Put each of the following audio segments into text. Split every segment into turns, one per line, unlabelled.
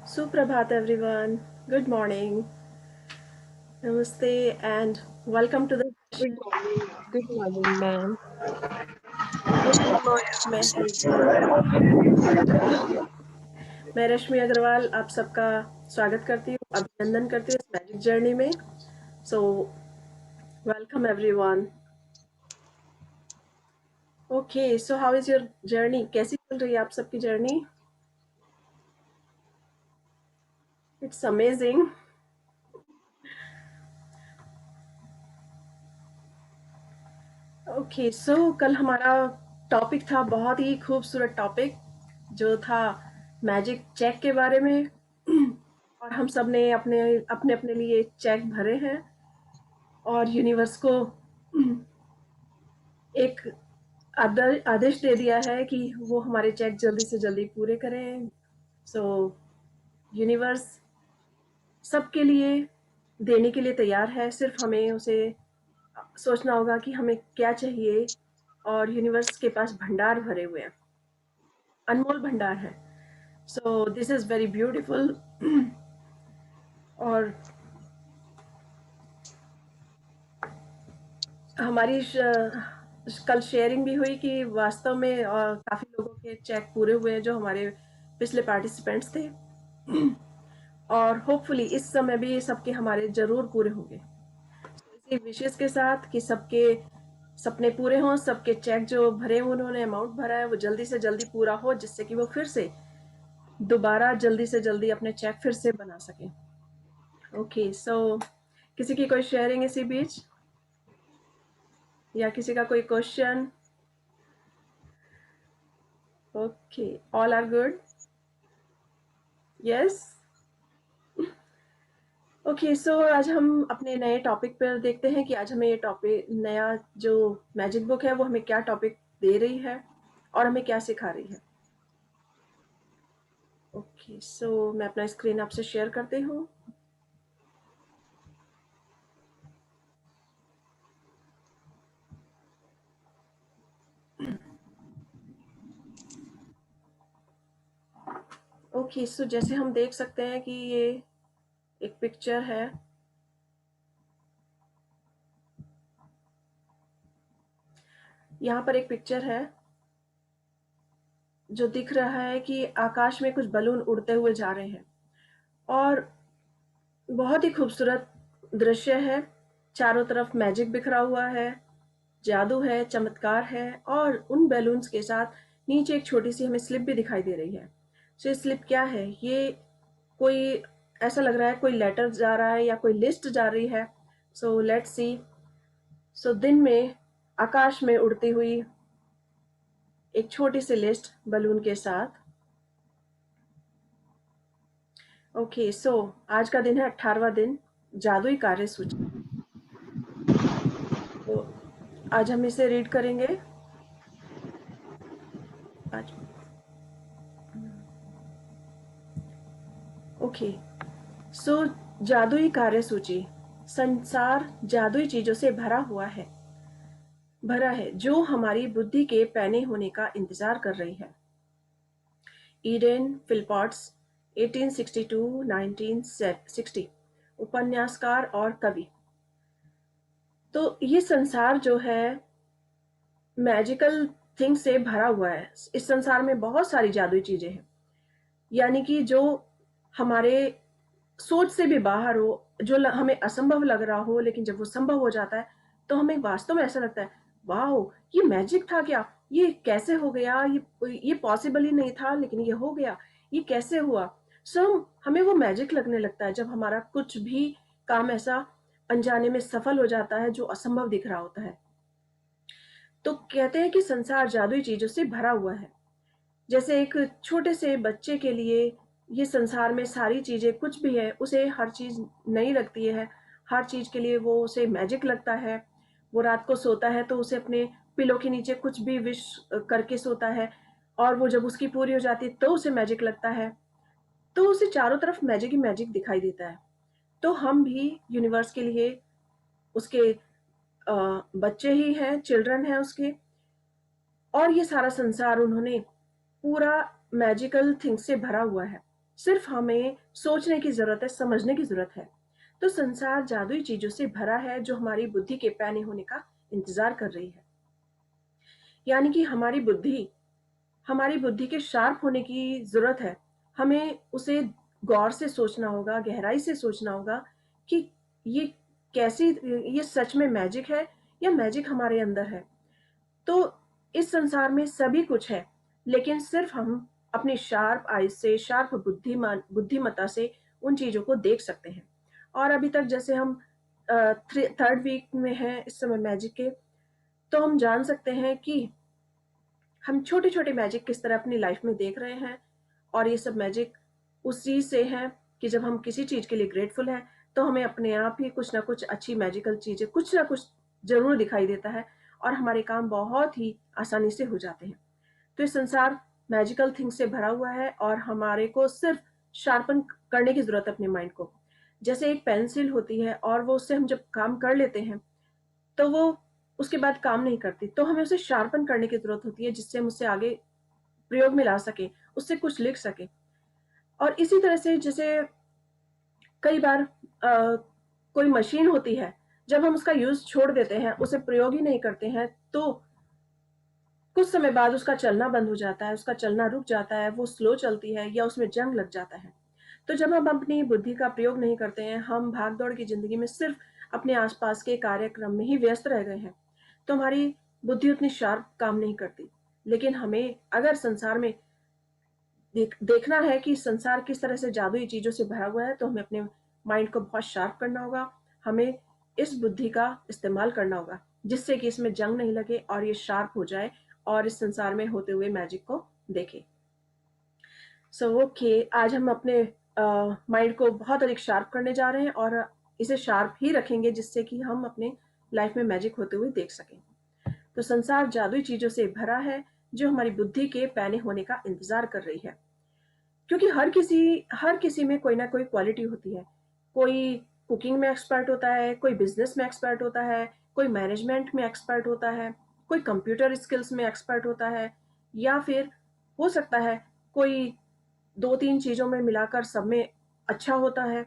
Suprabhat everyone. Good morning. Namaste and welcome to the
Good
session.
morning. Good morning, ma'am.
Good morning. मैं रश्मि अग्रवाल आप सबका स्वागत करती हूँ, अभिनंदन करती हूँ इस मैजिक जर्नी में. So welcome everyone. Okay, so how is your journey? कैसी चल रही है आप सबकी जर्नी? It's amazing. ओके, सो कल हमारा टॉपिक था बहुत ही खूबसूरत टॉपिक जो था मैजिक चेक के बारे में. और हम सब ने अपने अपने अपने लिए चेक भरे हैं और यूनिवर्स को एक आदेश दे दिया है कि वो हमारे चेक जल्दी से जल्दी पूरे करें. सो यूनिवर्स सबके लिए देने के लिए तैयार है, सिर्फ हमें उसे सोचना होगा कि हमें क्या चाहिए. और यूनिवर्स के पास भंडार भरे हुए हैं, अनमोल भंडार है. So this is very beautiful. और हमारी कल शेयरिंग भी हुई कि वास्तव में काफ़ी लोगों के चेक पूरे हुए हैं जो हमारे पिछले पार्टिसिपेंट्स थे. और होपफुली इस समय भी सबके हमारे ज़रूर पूरे होंगे. इसी विशेष के साथ कि सबके सपने पूरे हों, सबके चेक जो भरे हुए उन्होंने अमाउंट भरा है वो जल्दी से जल्दी पूरा हो, जिससे कि वो फिर से दोबारा जल्दी से जल्दी अपने चेक फिर से बना सकें. ओके, सो किसी की कोई शेयरिंग इसी बीच या किसी का कोई question? Okay, all are good. Yes. Okay, so आज हम अपने नए टॉपिक पर देखते हैं कि आज हमें ये टॉपिक नया जो मैजिक बुक है वो हमें क्या टॉपिक दे रही है और हमें क्या सिखा रही है. ओके, सो मैं अपना स्क्रीन आपसे शेयर करती हूँ. ओके, सो जैसे हम देख सकते हैं कि ये एक पिक्चर है. यहाँ पर एक पिक्चर है जो दिख रहा है कि आकाश में कुछ बलून उड़ते हुए जा रहे हैं और बहुत ही खूबसूरत दृश्य है. चारों तरफ मैजिक बिखरा हुआ है, जादू है, चमत्कार है. और उन बैलून्स के साथ नीचे एक छोटी सी हमें स्लिप भी दिखाई दे रही है. सो ये स्लिप क्या है? ये कोई ऐसा लग रहा है कोई लेटर जा रहा है या कोई लिस्ट जा रही है. So let's see. सो दिन में आकाश में उड़ती हुई एक छोटी सी लिस्ट बलून के साथ. ओके, सो आज का दिन है 18वां दिन, जादुई कार्य सूची. तो आज हम इसे रीड करेंगे. आज ओके, सो जादुई कार्य सूची. संसार जादुई चीजों से भरा है जो हमारी बुद्धि के पैने होने का इंतजार कर रही है. ईडेन फिलपॉट्स 1862-1960, उपन्यासकार और कवि. तो ये संसार जो है मैजिकल थिंग से भरा हुआ है. इस संसार में बहुत सारी जादुई चीजें हैं, यानी कि जो हमारे सोच से भी बाहर हो, जो हमें असंभव लग रहा हो, लेकिन जब वो संभव हो जाता है तो हमें वास्तव में ऐसा लगता है, वाह, ये मैजिक था क्या? ये कैसे हो गया? ये पॉसिबल ही नहीं था लेकिन ये हो गया. ये कैसे हुआ? सो हमें वो मैजिक लगने लगता है जब हमारा कुछ भी काम ऐसा अनजाने में सफल हो जाता है जो असंभव दिख रहा होता है. तो कहते हैं कि संसार जादुई चीजों से भरा हुआ है. जैसे एक छोटे से बच्चे के लिए ये संसार में सारी चीजें कुछ भी है उसे हर चीज नई लगती है. हर चीज के लिए वो उसे मैजिक लगता है. वो रात को सोता है तो उसे अपने पिलो के नीचे कुछ भी विश करके सोता है और वो जब उसकी पूरी हो जाती है तो उसे मैजिक लगता है. तो उसे चारों तरफ मैजिक ही मैजिक दिखाई देता है. तो हम भी यूनिवर्स के लिए उसके बच्चे ही हैं, चिल्ड्रन हैं उसके. और ये सारा संसार उन्होंने पूरा मैजिकल थिंग से भरा हुआ है. सिर्फ हमें सोचने की ज़रूरत है, समझने की ज़रूरत है। तो संसार जादुई चीज़ों से भरा है जो हमारी बुद्धि के पैने होने का इंतज़ार कर रही है। यानी कि हमारी बुद्धि के शार्प होने की ज़रूरत है। हमें उसे गौर से सोचना होगा, गहराई से सोचना होगा कि ये कैसी ये सच में मैजिक है या मैजिक हमारे अंदर है। तो इस संसार में सभी कुछ है, लेकिन सिर्फ हम अपनी शार्प आइज़ से, शार्प बुद्धिमत्ता से उन चीज़ों को देख सकते हैं। और अभी तक जैसे हम थर्ड वीक में हैं इस समय मैजिक के, तो हम जान सकते हैं कि हम छोटे-छोटे मैजिक किस तरह अपनी लाइफ में देख रहे हैं। और ये सब मैजिक उसी से है कि जब हम किसी चीज़ के लिए ग्रेटफुल हैं, तो हमें अपने आप ही कुछ ना कुछ अच्छी मैजिकल चीज़ें, कुछ ना कुछ ज़रूर दिखाई देता है और हमारे काम बहुत ही आसानी से हो जाते हैं। तो ये संसार मैजिकल थिंग्स से भरा हुआ है और हमारे को सिर्फ शार्पन करने की ज़रूरत है अपने माइंड को। जैसे एक पेंसिल होती है और वो उससे हम जब काम कर लेते हैं, तो वो उसके बाद काम नहीं करती। तो हमें उसे शार्पन करने की ज़रूरत होती है जिससे हम उसे आगे प्रयोग में ला सकें, उससे कुछ लिख सकें। और इसी तरह से जैसे कई बार कोई मशीन होती है, जब हम उसका यूज़ छोड़ देते हैं, उसे प्रयोग ही नहीं करते हैं, तो कुछ समय बाद उसका चलना बंद हो जाता है, उसका चलना रुक जाता है, वो स्लो चलती है या उसमें जंग लग जाता है। तो जब हम अपनी बुद्धि का प्रयोग नहीं करते हैं, हम भाग-दौड़ की ज़िंदगी में सिर्फ अपने आस-पास के कार्यक्रम में ही व्यस्त रह गए हैं, तो हमारी बुद्धि उतनी शार्प काम नहीं करती। लेकिन हमें अगर संसार में देखना है कि संसार किस तरह से जादुई चीज़ों से भरा हुआ है, तो हमें अपने माइंड को बहुत शार्प करना होगा। हमें इस बुद्धि का इस्तेमाल करना होगा, जिससे कि इसमें जंग नहीं लगे और ये शार्प हो जाए और इस संसार में होते हुए मैजिक को देखें। ओके, आज हम अपने माइंड को बहुत अधिक शार्प करने जा रहे हैं और इसे शार्प ही रखेंगे जिससे कि हम अपने लाइफ में मैजिक होते हुए देख सकें। तो संसार जादुई चीज़ों से भरा है जो हमारी बुद्धि के पैने होने का इंतज़ार कर रही है। क्योंकि हर किसी में कोई ना कोई क्वालिटी होती है। कोई कुकिंग में एक्सपर्ट होता है, कोई बिजनेस में एक्सपर्ट होता है, कोई मैनेजमेंट में एक्सपर्ट होता है, कोई कंप्यूटर स्किल्स में एक्सपर्ट होता है, या फिर हो सकता है कोई दो तीन चीज़ों में मिलाकर सब में अच्छा होता है।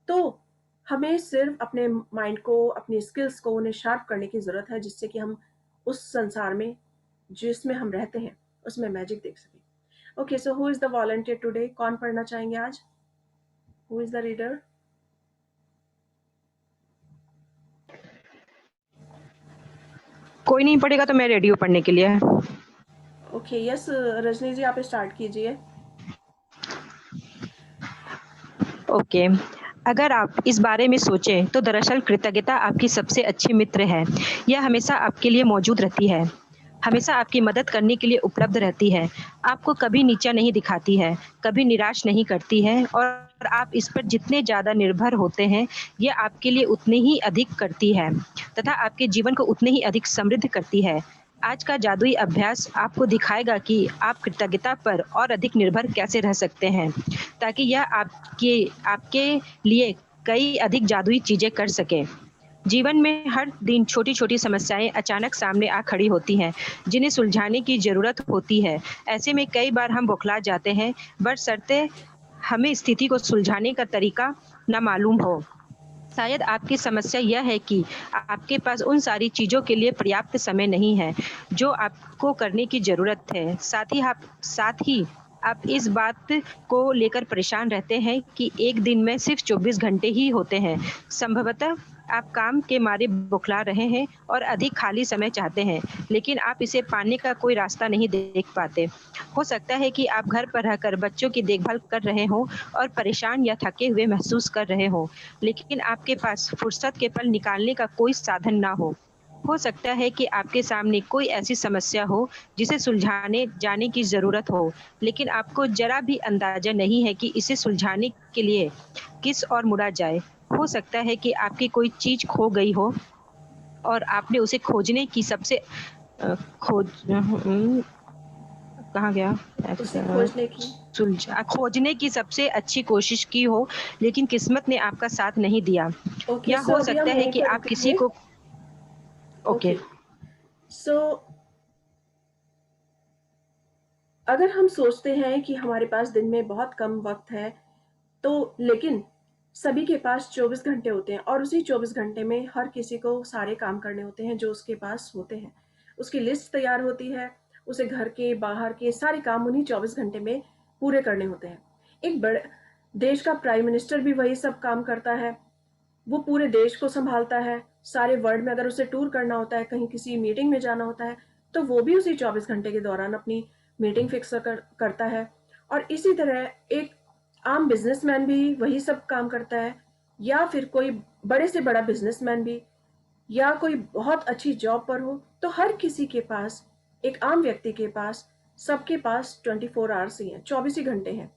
तो हमें सिर्फ अपने माइंड को, अपनी स्किल्स को उन्हें शार्प करने की ज़रूरत है जिससे कि हम उस संसार में जिसमें हम रहते हैं उसमें मैजिक देख सकें। Okay, so who is the volunteer today? कौन पढ़ना चाहेंगे आज? Who is the reader?
कोई नहीं पढ़ेगा तो मैं रेडी हूँ पढ़ने के लिए।
Okay, yes, रजनी जी आप स्टार्ट कीजिए।
ओके। अगर आप इस बारे में सोचें तो दरअसल कृतज्ञता आपकी सबसे अच्छी मित्र है। यह हमेशा आपके लिए मौजूद रहती है, हमेशा आपकी मदद करने के लिए उपलब्ध रहती है, आपको कभी नीचा नहीं दिखाती है, कभी निराश नहीं करती है और आप इस पर जितने ज़्यादा निर्भर होते हैं, ये आपके लिए उतने ही अधिक करती है तथा आपके जीवन को उतने ही अधिक समृद्ध करती है। आज का जादुई अभ्यास आपको दिखाएगा कि आप कृतज्ञता पर और अधिक निर्भर कैसे रह सकते हैं, ताकि यह आपके आपके लिए कई अधिक जादुई चीज़ें कर सके। जीवन में हर दिन छोटी-छोटी समस्याएँ अचानक सामने आ खड़ी होती हैं, जिन्हें सुलझाने की ज़रूरत होती है। ऐसे में कई बार हम बौखला जाते हैं, बशर्ते हमें स्थिति को सुलझाने का तरीका ना मालूम हो। शायद आपकी समस्या यह है कि आपके पास उन सारी चीज़ों के लिए पर्याप्त समय नहीं है, जो आपको करने की ज़रूरत है। साथ ही आप इस बात को लेकर परेशान रहते हैं कि एक दिन में सिर्फ़ 24 घंटे ही होते हैं। संभवतः आप काम के मारे बौखला रहे हैं और अधिक खाली समय चाहते हैं, लेकिन आप इसे पाने का कोई रास्ता नहीं देख पाते। हो सकता है कि आप घर पर रहकर बच्चों की देखभाल कर रहे हों और परेशान या थके हुए महसूस कर रहे हों, लेकिन आपके पास फुर्सत के पल निकालने का कोई साधन ना हो। हो सकता है कि आपके सामने कोई ऐसी समस्या हो जिसे सुलझाने जाने की ज़रूरत हो, लेकिन आपको ज़रा भी अंदाज़ा नहीं है कि इसे सुलझाने के लिए किस ओर मुड़ा जाए। हो सकता है कि आपकी कोई चीज़ खो गई हो और आपने उसे खोजने की सबसे खोज कहाँ गया?
उसे
एक्स
खोजने की।
खोजने की सबसे अच्छी कोशिश की हो, लेकिन किस्मत ने आपका साथ नहीं दिया।
ओके,
या
सो
हो
अभी हम
सकता है
यहीं
कि
पर
आप किसी
रुकेंगे।
को ओके।
ओके, सो अगर हम सोचते हैं कि हमारे पास दिन में बहुत कम वक़्त है, तो लेकिन सभी के पास 24 घंटे होते हैं और उसी 24 घंटे में हर किसी को सारे काम करने होते हैं जो उसके पास होते हैं। उसकी लिस्ट तैयार होती है, उसे घर के, बाहर के सारे काम उन्हीं 24 घंटे में पूरे करने होते हैं। एक बड़े देश का प्राइम मिनिस्टर भी वही सब काम करता है। वो पूरे देश को सँभालता है, सारे वर्ल्ड में अगर उसे टूर करना होता है, कहीं किसी मीटिंग में जाना होता है, तो वो भी उसी 24 घंटे के दौरान अपनी मीटिंग फिक्स करता है। और इसी तरह एक आम बिज़नेसमैन भी वही सब काम करता है, या फिर कोई बड़े से बड़ा बिज़नेसमैन भी, या कोई बहुत अच्छी जॉब पर हो, तो हर किसी के पास, एक आम व्यक्ति के पास, सबके पास 24 आवर्स ही हैं, 24 ही घंटे हैं।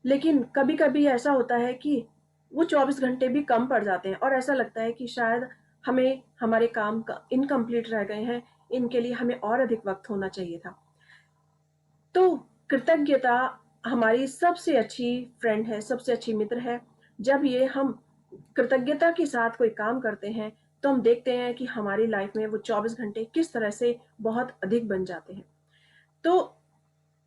लेकिन कभी-कभी ऐसा होता है कि वो 24 घंटे भी कम पड़ जाते हैं और ऐसा लगता है कि शायद हमें हमारे काम इनकम्प्लीट रह गए हैं, इनके लिए हमें और अधिक वक़्त होना चाहिए था। तो कृतज्ञता हमारी सबसे अच्छी फ्रेंड है, सबसे अच्छी मित्र है। जब ये हम कृतज्ञता के साथ कोई काम करते हैं, तो हम देखते हैं कि हमारी लाइफ़ में वो 24 घंटे किस तरह से बहुत अधिक बन जाते हैं। तो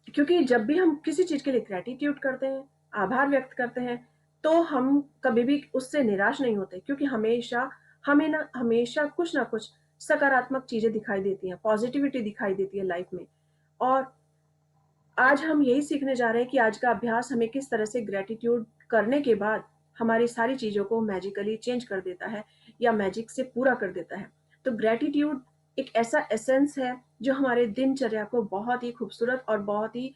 क्योंकि जब भी हम किसी चीज़ के लिए ग्रैटिट्यूड करते हैं, आभार व्यक्त करते हैं, तो हम कभी भी उससे निराश नहीं होते, क्योंकि हमें ना हमेशा कुछ ना कुछ सकारात्मक चीज़ें दिखाई देती हैं, पॉज़िटिविटी दिखाई देती है लाइफ़ में। और आज हम यही सीखने जा रहे हैं कि आज का अभ्यास हमें किस तरह से ग्रैटिट्यूड करने के बाद हमारी सारी चीज़ों को मैजिकली चेंज कर देता है या मैजिक से पूरा कर देता है। तो ग्रैटिट्यूड एक ऐसा एसेंस है जो हमारे दिनचर्या को बहुत ही खूबसूरत और बहुत ही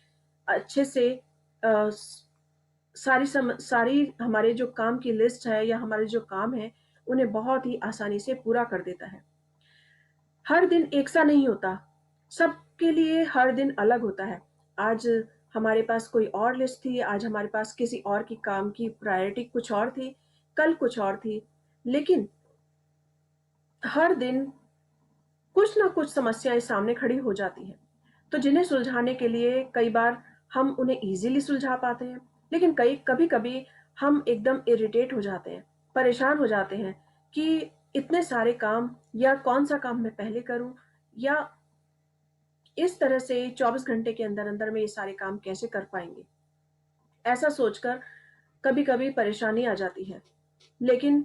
अच्छे से अ, सारी हमारे जो काम की लिस्ट है या हमारे जो काम है, उन्हें बहुत ही आसानी से पूरा कर देता है। हर दिन एक सा नहीं होता, सबके लिए हर दिन अलग होता है। आज हमारे पास कोई और लिस्ट थी, आज हमारे पास किसी और की काम की प्रायोरिटी कुछ और थी, कल कुछ और थी। लेकिन हर दिन कुछ ना कुछ समस्याएँ सामने खड़ी हो जाती हैं, तो जिन्हें सुलझाने के लिए कई बार हम उन्हें ईज़िली सुलझा पाते हैं, लेकिन कभी-कभी हम एकदम इरिटेट हो जाते हैं, परेशान हो जाते हैं कि इतने सारे काम, या कौन-सा काम मैं पहले करूँ, या इस तरह से 24 घंटे के अंदर-अंदर में ये सारे काम कैसे कर पाएँगे? ऐसा सोचकर कभी-कभी परेशानी आ जाती है। लेकिन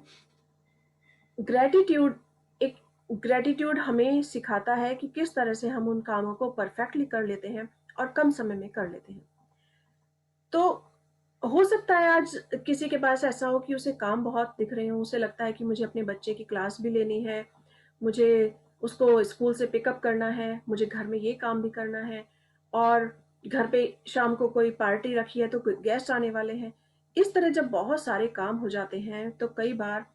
ग्रैटिट्यूड एक ग्रैटिट्यूड हमें सिखाता है कि किस तरह से हम उन कामों को परफेक्टली कर लेते हैं और कम समय में कर लेते हैं। तो हो सकता है आज किसी के पास ऐसा हो कि उसे काम बहुत दिख रहे हों, उसे लगता है कि मुझे अपने बच्चे की क्लास भी लेनी है, मुझे उसको स्कूल से पिकअप करना है, मुझे घर में ये काम भी करना है, और घर पे शाम को कोई पार्टी रखी है तो कोई गेस्ट आने वाले हैं। इस तरह जब बहुत सारे काम हो जाते हैं, तो कई बार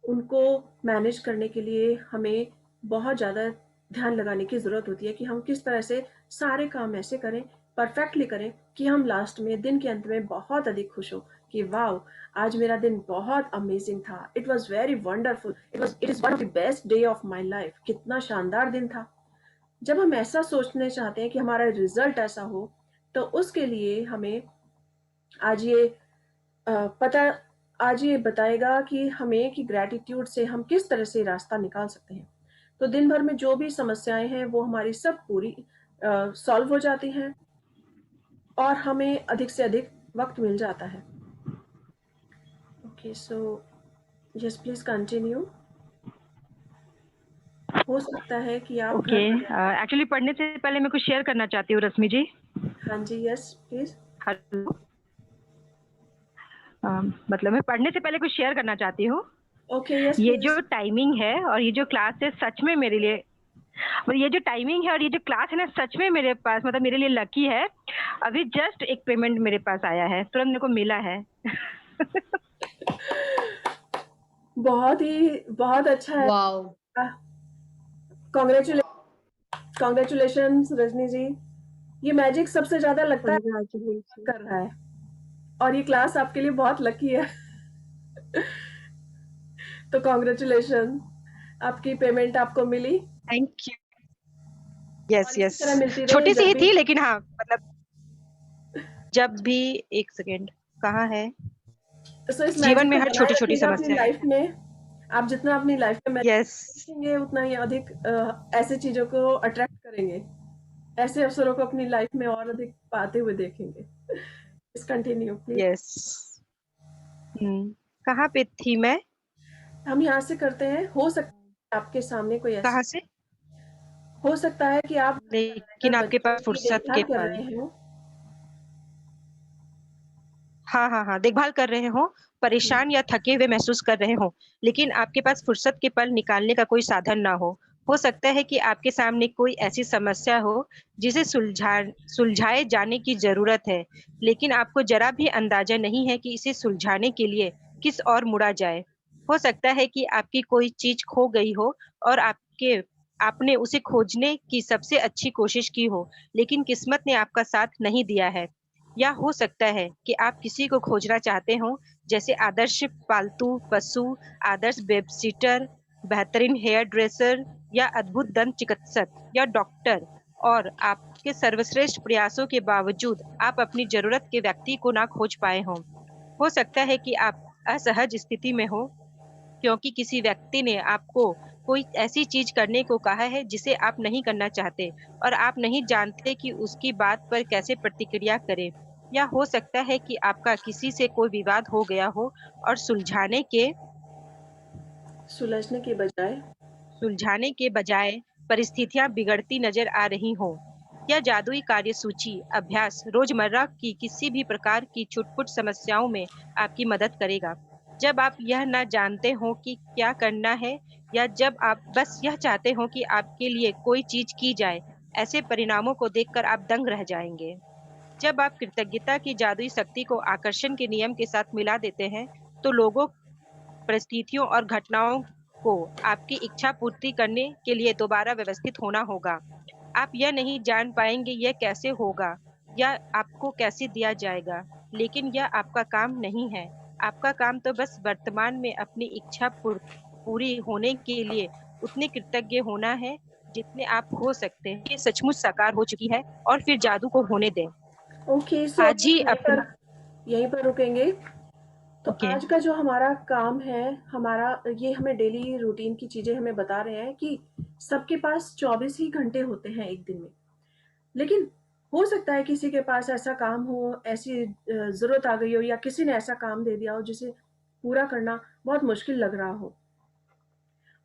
उनको मैनेज करने के लिए हमें बहुत ज़्यादा ध्यान लगाने की ज़रूरत होती है कि हम किस तरह से सारे काम ऐसे करें, परफेक्टली करें कि हम लास्ट में, दिन के अंत में बहुत अधिक खुश हों कि वाओ! आज मेरा दिन बहुत अमेज़िंग था। It was very wonderful. It is one of the best day of my life. कितना शानदार दिन था। जब हम ऐसा सोचने चाहते हैं कि हमारा रिज़ल्ट ऐसा हो, तो उसके लिए हमें आज ये पता आज ये बताएगा कि हमें कि ग्रैटिट्यूड से हम किस तरह से रास्ता निकाल सकते हैं। तो दिन भर में जो भी समस्याएँ हैं, वो हमारी सब पूरी सॉल्व हो जाती हैं और हमें अधिक से अधिक वक़्त मिल जाता है। Okay, so yes, please continue. हो सकता है कि आप
ओके,
घर पर
एक्चुअली पढ़ने से पहले मैं कुछ शेयर करना चाहती हूँ रश्मि जी।
हाँ जी, यस प्लीज़।
हेलो। मतलब मैं पढ़ने से पहले कुछ शेयर करना चाहती हूँ।
ओके, यस
ये
प्लीज़।
जो टाइमिंग है और ये जो क्लास है सच में मेरे लिए, और ये जो टाइमिंग है और ये जो क्लास है ना सच में मेरे पास, मतलब मेरे लिए लकी है। अभी जस्ट एक पेमेंट मेरे पास आया है, तुरंत मेरे को मिला है।
बहुत अच्छा है।
वाओ।
कांग्रेचुले कांग्रेचुलेशंस रजनी जी। ये मैजिक सबसे ज़्यादा लगता है
कंग्रेचुलेशन।
कर रहा है, और ये क्लास आपके लिए बहुत लकी है। तो कांग्रेचुलेशन, आपकी पेमेंट आपको मिली
थैंक यू। यस
और इसी
यस,
तरह मिलती रहे
छोटी सी
जब
ही
भी।
थी लेकिन हाँ, मतलब जब भी। एक सेकेंड, कहाँ है?
सो इस
जीवन
मैजिक
में
को
हर
बनाए
छोटी छोटी
रखिएगा अपनी
समस्याएं
लाइफ
हैं।
में। आप जितना अपनी लाइफ में मैजिक
यस।
सीखेंगे, उतना ही अधिक ऐसी चीज़ों को अट्रैक्ट करेंगे। ऐसे अवसरों को अपनी लाइफ में और अधिक पाते हुए देखेंगे। Please continue please.
यस। कहाँ पे थी मैं?
हम यहाँ से करते हैं, हो सकता है आपके सामने कोई ऐसी,
कहाँ से?
हो सकता है कि आप
लेकिन आपके
बच्चों
पास
की
फुर्सत के
देखभाल कर
पल।
रहे हो।
हाँ हाँ हाँ, देखभाल कर रहे हो,
हम्म,
परेशान या थके हुए महसूस कर रहे हो, लेकिन आपके पास फुर्सत के पल निकालने का कोई साधन ना हो। हो सकता है कि आपके सामने कोई ऐसी समस्या हो जिसे सुलझाए जाने की जरूरत है, लेकिन आपको जरा भी अंदाजा नहीं है कि इसे सुलझाने के लिए किस ओर मुड़ा जाए। हो सकता है कि आपकी कोई चीज खो गई हो और आपने उसे खोजने की सबसे अच्छी कोशिश की हो, लेकिन किस्मत ने आपका साथ नहीं दिया है। या हो सकता है कि आप किसी को खोजना चाहते हो, जैसे आदर्श पालतू पशु, आदर्श बेबसिटर, बेहतरीन हेयर ड्रेसर या अद्भुत दंत चिकित्सक या डॉक्टर, और आपके सर्वश्रेष्ठ प्रयासों के बावजूद आप अपनी जरूरत के व्यक्ति को ना खोज पाए हों। हो सकता है कि आप असहज स्थिति में हो क्योंकि किसी व्यक्ति ने आपको कोई ऐसी चीज करने को कहा है जिसे आप नहीं करना चाहते, और आप नहीं जानते कि उसकी बात पर कैसे प्रतिक्रिया करें। या हो सकता है कि आपका किसी से कोई विवाद हो गया हो और
सुलझने के बजाय।
सुलझाने के बजाय परिस्थितियां बिगड़ती नजर आ रही हों। यह जादुई कार्यसूची अभ्यास रोजमर्रा की किसी भी प्रकार की छुटपुट समस्याओं में आपकी मदद करेगा। जब आप यह ना जानते हो कि क्या करना है, या जब आप बस यह चाहते हो कि आपके लिए कोई चीज की जाए, ऐसे परिणामों को देखकर आप दंग रह जाएंगे। जब आप कृतज्ञता की जादुई शक्ति को आकर्षण के नियम के साथ मिला देते हैं, तो लोगों, परिस्थितियों और घटनाओं को आपकी इच्छा पूर्ति करने के लिए दोबारा व्यवस्थित होना होगा। आप यह नहीं जान पाएंगे यह कैसे होगा या आपको कैसे दिया जाएगा, लेकिन यह आपका काम नहीं है। आपका काम तो बस वर्तमान में अपनी पूरी होने के लिए उतने कृतज्ञ होना है जितने आप हो सकते हैं। ये सचमुच साकार हो चुकी है, और फिर जादू को होने दें।
ओके, सो
आज ही अपनी।
यहीं पर रुकेंगे। तो
ओके।
आज का जो हमारा काम है, हमारा ये हमें डेली रूटीन की चीजें हमें बता रहे हैं कि सबके पास 24 ही घंटे होते हैं एक दिन में। लेकिन हो सकता है किसी के पास ऐसा काम हो, ऐसी जरूरत आ गई हो, या किसी ने ऐसा काम दे दिया हो जिसे पूरा करना बहुत मुश्किल लग रहा हो।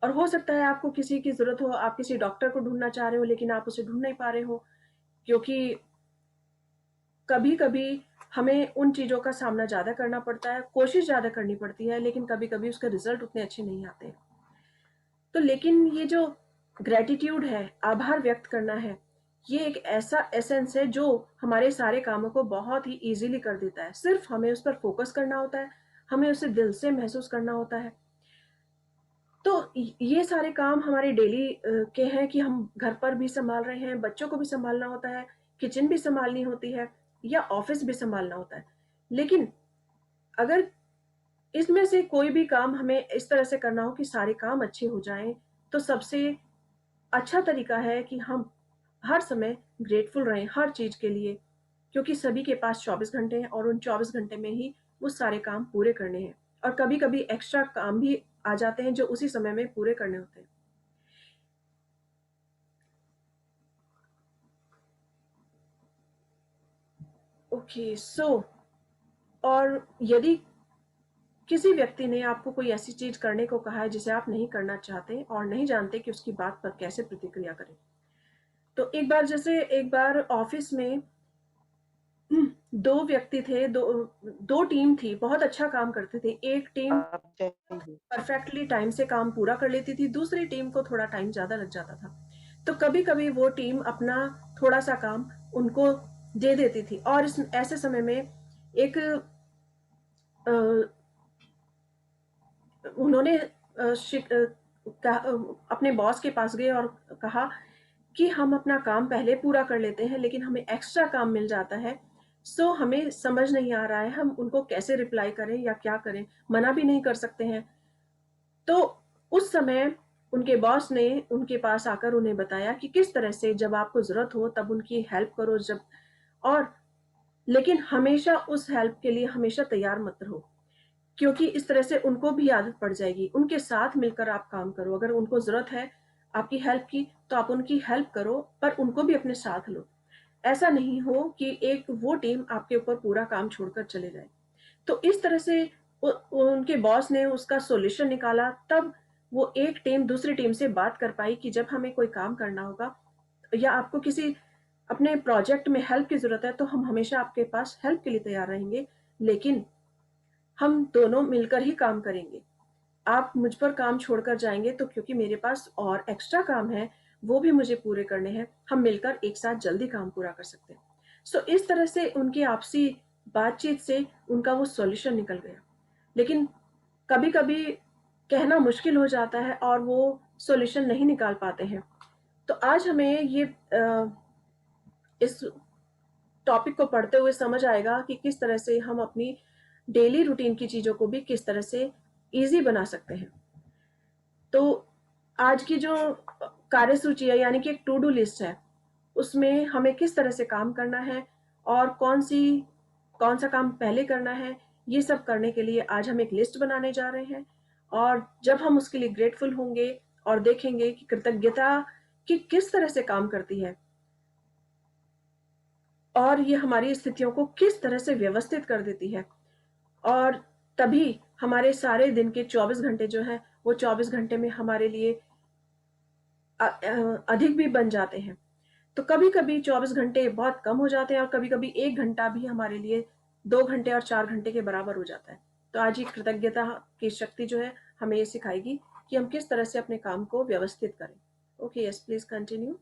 और हो सकता है आपको किसी की जरूरत हो, आप किसी डॉक्टर को ढूंढना चाह रहे हो लेकिन आप उसे ढूंढ नहीं पा रहे हो, क्योंकि कभी कभी हमें उन चीजों का सामना ज्यादा करना पड़ता है, कोशिश ज्यादा करनी पड़ती है, लेकिन कभी कभी उसके रिजल्ट उतने अच्छे नहीं आते। तो लेकिन ये जो ग्रेटिट्यूड है, आभार व्यक्त करना है, ये एक ऐसा एसेंस है जो हमारे सारे कामों को बहुत ही इजीली कर देता है। सिर्फ हमें उस पर फोकस करना होता है, हमें उसे दिल से महसूस करना होता है। तो ये सारे काम हमारे डेली के हैं कि हम घर पर भी संभाल रहे हैं, बच्चों को भी संभालना होता है, किचन भी संभालनी होती है, या ऑफिस भी संभालना होता है। लेकिन अगर इसमें से कोई भी काम हमें इस तरह से करना हो कि सारे काम अच्छे हो जाएं, तो सबसे अच्छा तरीका है कि हम हर समय ग्रेटफुल रहें हर चीज के लिए, क्योंकि सभी के पास 24 घंटे हैं और उन 24 घंटे में ही वो सारे काम पूरे करने हैं। और कभी कभी एक्स्ट्रा काम भी आ जाते हैं जो उसी समय में पूरे करने होते हैं। ओके, सो और यदि किसी व्यक्ति ने आपको कोई ऐसी चीज करने को कहा है जिसे आप नहीं करना चाहते और नहीं जानते कि उसकी बात पर कैसे प्रतिक्रिया करें, तो एक बार ऑफिस में दो व्यक्ति थे, दो टीम थी, बहुत अच्छा काम करते थे। एक टीम
आप चाहिए।
परफेक्टली टाइम से काम पूरा कर लेती थी, दूसरी टीम को थोड़ा टाइम ज्यादा लग जाता था। तो कभी कभी वो टीम अपना थोड़ा सा काम उनको दे देती थी, और इस ऐसे समय में एक अ, उन्होंने अपने बॉस के पास गए और कहा कि हम अपना काम पहले पूरा कर लेते हैं लेकिन हमें एक्स्ट्रा काम मिल जाता है। सो हमें समझ नहीं आ रहा है हम उनको कैसे रिप्लाई करें या क्या करें, मना भी नहीं कर सकते हैं। तो उस समय उनके बॉस ने उनके पास आकर उन्हें बताया कि किस तरह से जब आपको जरूरत हो तब उनकी हेल्प करो, जब और लेकिन हमेशा उस हेल्प के लिए हमेशा तैयार मत रहो, क्योंकि इस तरह से उनको भी आदत पड़ जाएगी। उनके साथ मिलकर आप काम करो, अगर उनको जरूरत है आपकी हेल्प की, तो आप उनकी हेल्प करो, पर उनको भी अपने साथ लो। ऐसा नहीं हो कि एक वो टीम आपके ऊपर पूरा काम छोड़कर चले जाए। तो इस तरह से उनके बॉस ने उसका सॉल्यूशन निकाला, तब वो एक टीम दूसरी टीम से बात कर पाई कि जब हमें कोई काम करना होगा या आपको किसी अपने प्रोजेक्ट में हेल्प की ज़रूरत है, तो हम हमेशा आपके पास हेल्प के लिए तैयार रहेंगे, लेकिन हम दोनों मिलकर ही काम करेंगे। आप मुझ पर काम छोड़कर जाएँगे तो क्योंकि मेरे पास और एक्स्ट्रा काम है, वो भी मुझे पूरे करने हैं, हम मिलकर एक साथ जल्दी काम पूरा कर सकते हैं। सो इस तरह से उनकी आपसी बातचीत से उनका वो सॉल्यूशन निकल गया। लेकिन कभी-कभी कहना मुश्किल हो जाता है और वो सॉल्यूशन नहीं निकाल पाते हैं। तो आज हमें ये इस टॉपिक को पढ़ते हुए समझ आएगा कि किस तरह से हम अपनी डेली रूटीन की चीज़ों को भी किस तरह से ईज़ी बना सकते हैं। तो आज की जो कार्यसूची है यानी कि एक टू डू लिस्ट है, उसमें हमें किस तरह से काम करना है और कौन सा काम पहले करना है, ये सब करने के लिए आज हम एक लिस्ट बनाने जा रहे हैं। और जब हम उसके लिए ग्रेटफुल होंगे और देखेंगे कि कृतज्ञता कि किस तरह से काम करती है और ये हमारी स्थितियों को किस तरह से व्यवस्थित कर देती है, और तभी हमारे सारे दिन के 24 घंटे जो हैं, वो 24 घंटे में हमारे लिए अधिक भी बन जाते हैं। तो कभी-कभी 24 घंटे बहुत कम हो जाते हैं और कभी-कभी 1 घंटा भी हमारे लिए 2 घंटे और 4 घंटे के बराबर हो जाता है। तो आज ये कृतज्ञता की शक्ति जो है, हमें ये सिखाएगी कि हम किस तरह से अपने काम को व्यवस्थित करें। Okay, yes please continue.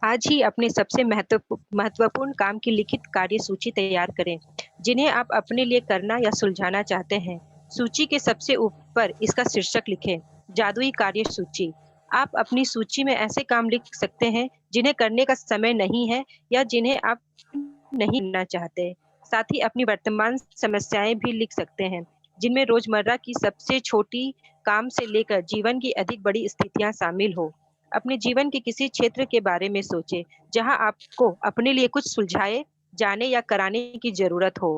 आज ही अपने सबसे महत्वपूर्ण काम की लिखित कार्य सूची तैयार करें, जिन्हें आप अपने लिए करना या सुलझाना चाहते हैं। सूची के सबसे ऊपर इसका शीर्षक लिखें, जादुई कार्य सूची। आप अपनी सूची में ऐसे काम लिख सकते हैं जिन्हें करने का समय नहीं है या जिन्हें आप नहीं करना चाहते। साथ ही अपनी वर्तमान समस्याएं भी लिख सकते हैं, जिनमें रोजमर्रा की सबसे छोटी काम से लेकर जीवन की अधिक बड़ी स्थितियां शामिल हो। अपने जीवन के किसी क्षेत्र के बारे में सोचें, जहां आपको अपने लिए कुछ सुलझाए जाने या कराने की ज़रूरत हो।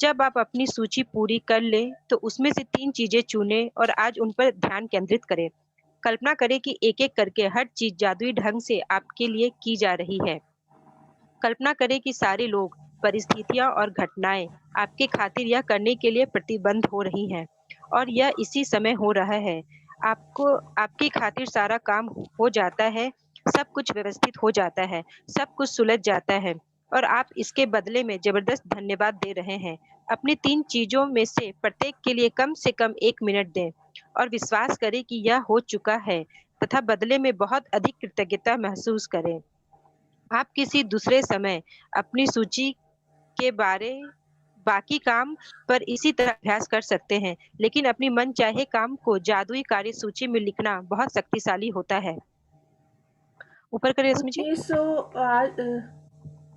जब आप अपनी सूची पूरी कर लें, तो उसमें से 3 चीज़ें चुनें और आज उन पर ध्यान केंद्रित करें। कल्पना करें कि एक-एक करके हर चीज़ जादुई ढंग से आपके लिए की जा रही है। कल्पना करें कि सारे लोग, परिस्थितियाँ और घटनाएँ आपके खातिर यह करने के लिए प्रतिबद्ध हो रही हैं और यह इसी समय हो रहा है। आपको आपकी खातिर सारा काम हो जाता है, सब कुछ व्यवस्थित हो जाता है, सब कुछ सुलझ जाता है और आप इसके बदले में ज़बरदस्त धन्यवाद दे रहे हैं। अपनी 3 चीज़ों में से प्रत्येक के लिए कम से कम 1 मिनट दें और विश्वास करें कि यह हो चुका है तथा बदले में बहुत अधिक कृतज्ञता महसूस करें। आप किसी दूसरे समय अपनी सूची के बारे बाकी काम पर इसी तरह अभ्यास कर सकते हैं, लेकिन अपनी मनचाहे काम को जादुई कार्य सूची में लिखना बहुत शक्तिशाली होता है। ऊपर करें इसमें जी।
ओके, सो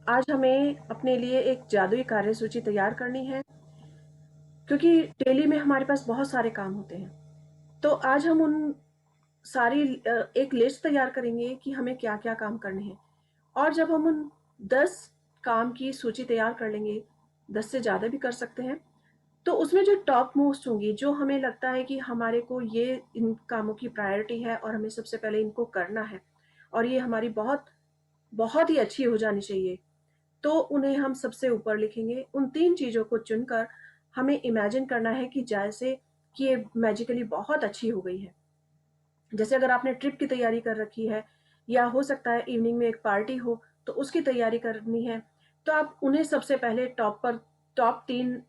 आज हमें अपने लिए एक जादुई कार्यसूची तैयार करनी है, क्योंकि डेली में हमारे पास बहुत सारे काम होते हैं। तो आज हम उन सारी एक लिस्ट तैयार करेंगे कि हमें क्या-क्या काम करने हैं। और जब हम उन 10 काम की सूची तैयार कर लेंगे, 10 से ज़्यादा भी कर सकते हैं, तो उसमें जो टॉप मोस्ट होंगी, जो हमें लगता है कि हमारे को ये इन कामों की प्रायोरिटी है और हमें सबसे पहले इनको करना है और ये हमारी बहुत बहुत ही अच्छी हो जानी चाहिए, तो उन्हें हम सबसे ऊपर लिखेंगे। उन 3 चीज़ों को चुनकर हमें इमेजिन करना है कि जैसे कि ये मैजिकली बहुत अच्छी हो गई है। जैसे अगर आपने ट्रिप की तैयारी कर रखी है या हो सकता है इवनिंग में एक पार्टी हो, तो उसकी तैयारी करनी है, तो आप उन्हें सबसे पहले टॉप 3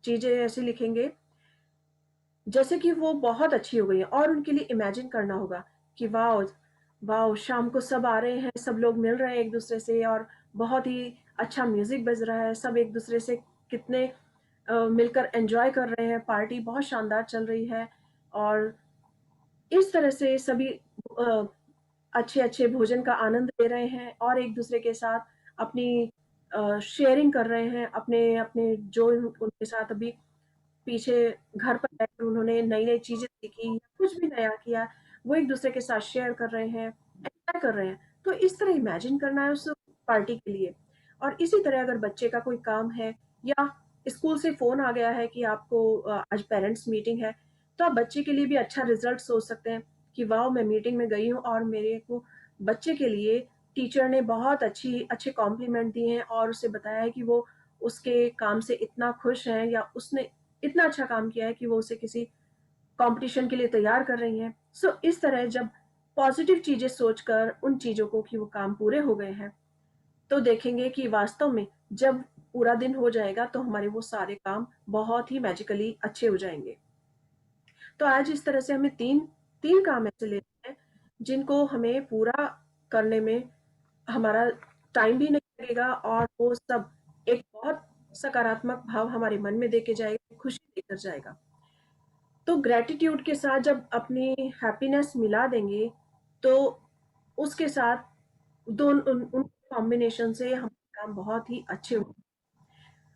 चीज़ें ऐसी लिखेंगे जैसे कि वो बहुत अच्छी हो गई है, और उनके लिए इमेजिन करना होगा कि वाओ वाओ, शाम को सब आ रहे हैं, सब लोग मिल रहे हैं एक दूसरे से और बहुत ही अच्छा म्यूजिक बज रहा है, सब एक दूसरे से कितने मिलकर एंजॉय कर रहे हैं, पार्टी बहुत शानदार चल रही है। और इस तरह से सभी अच्छे अच्छे भोजन का आनंद ले रहे हैं और एक दूसरे के साथ अपनी शेयरिंग कर रहे हैं, अपने अपने जो उनके साथ अभी पीछे घर पर रहकर उन्होंने नई-नई चीज़ें सीखी, कुछ भी नया किया, वो एक-दूसरे के साथ शेयर कर रहे हैं, एन्जॉय कर रहे हैं। तो इस तरह इमेजिन करना है उस पार्टी के लिए। और इसी तरह अगर बच्चे का कोई काम है या स्कूल से फ़ोन आ गया है कि आपको आज पेरेंट्स मीटिंग है, तो आप बच्चे के लिए भी अच्छा रिजल्ट सोच सकते हैं कि वाह, मैं मीटिंग में गई हूँ और मेरे को बच्चे के लिए टीचर ने बहुत अच्छे कॉम्प्लीमेंट दिए हैं और उसे बताया है कि वो उसके काम से इतना खुश हैं या उसने इतना अच्छा काम किया है कि वो उसे किसी कंपटीशन के लिए तैयार कर रही हैं। सो इस तरह जब पॉजिटिव चीजें सोचकर उन चीजों को कि वो काम पूरे हो गए हैं, तो देखेंगे कि वास्तव में जब पूरा दिन हो जाएगा तो हमारे वो सारे काम बहुत ही मैजिकली अच्छे हो जाएंगे। तो आज इस तरह से हमें तीन तीन काम ऐसे लेते हैं जिनको हमें पूरा करने में हमारा टाइम भी नहीं लगेगा और वो सब एक बहुत सकारात्मक भाव हमारे मन में देके जाएगा, खुशी देकर जाएगा। तो ग्रेटिट्यूड के साथ जब अपनी हैप्पीनेस मिला देंगे तो उसके साथ उन कॉम्बिनेशन से हमारे काम बहुत ही अच्छे हो।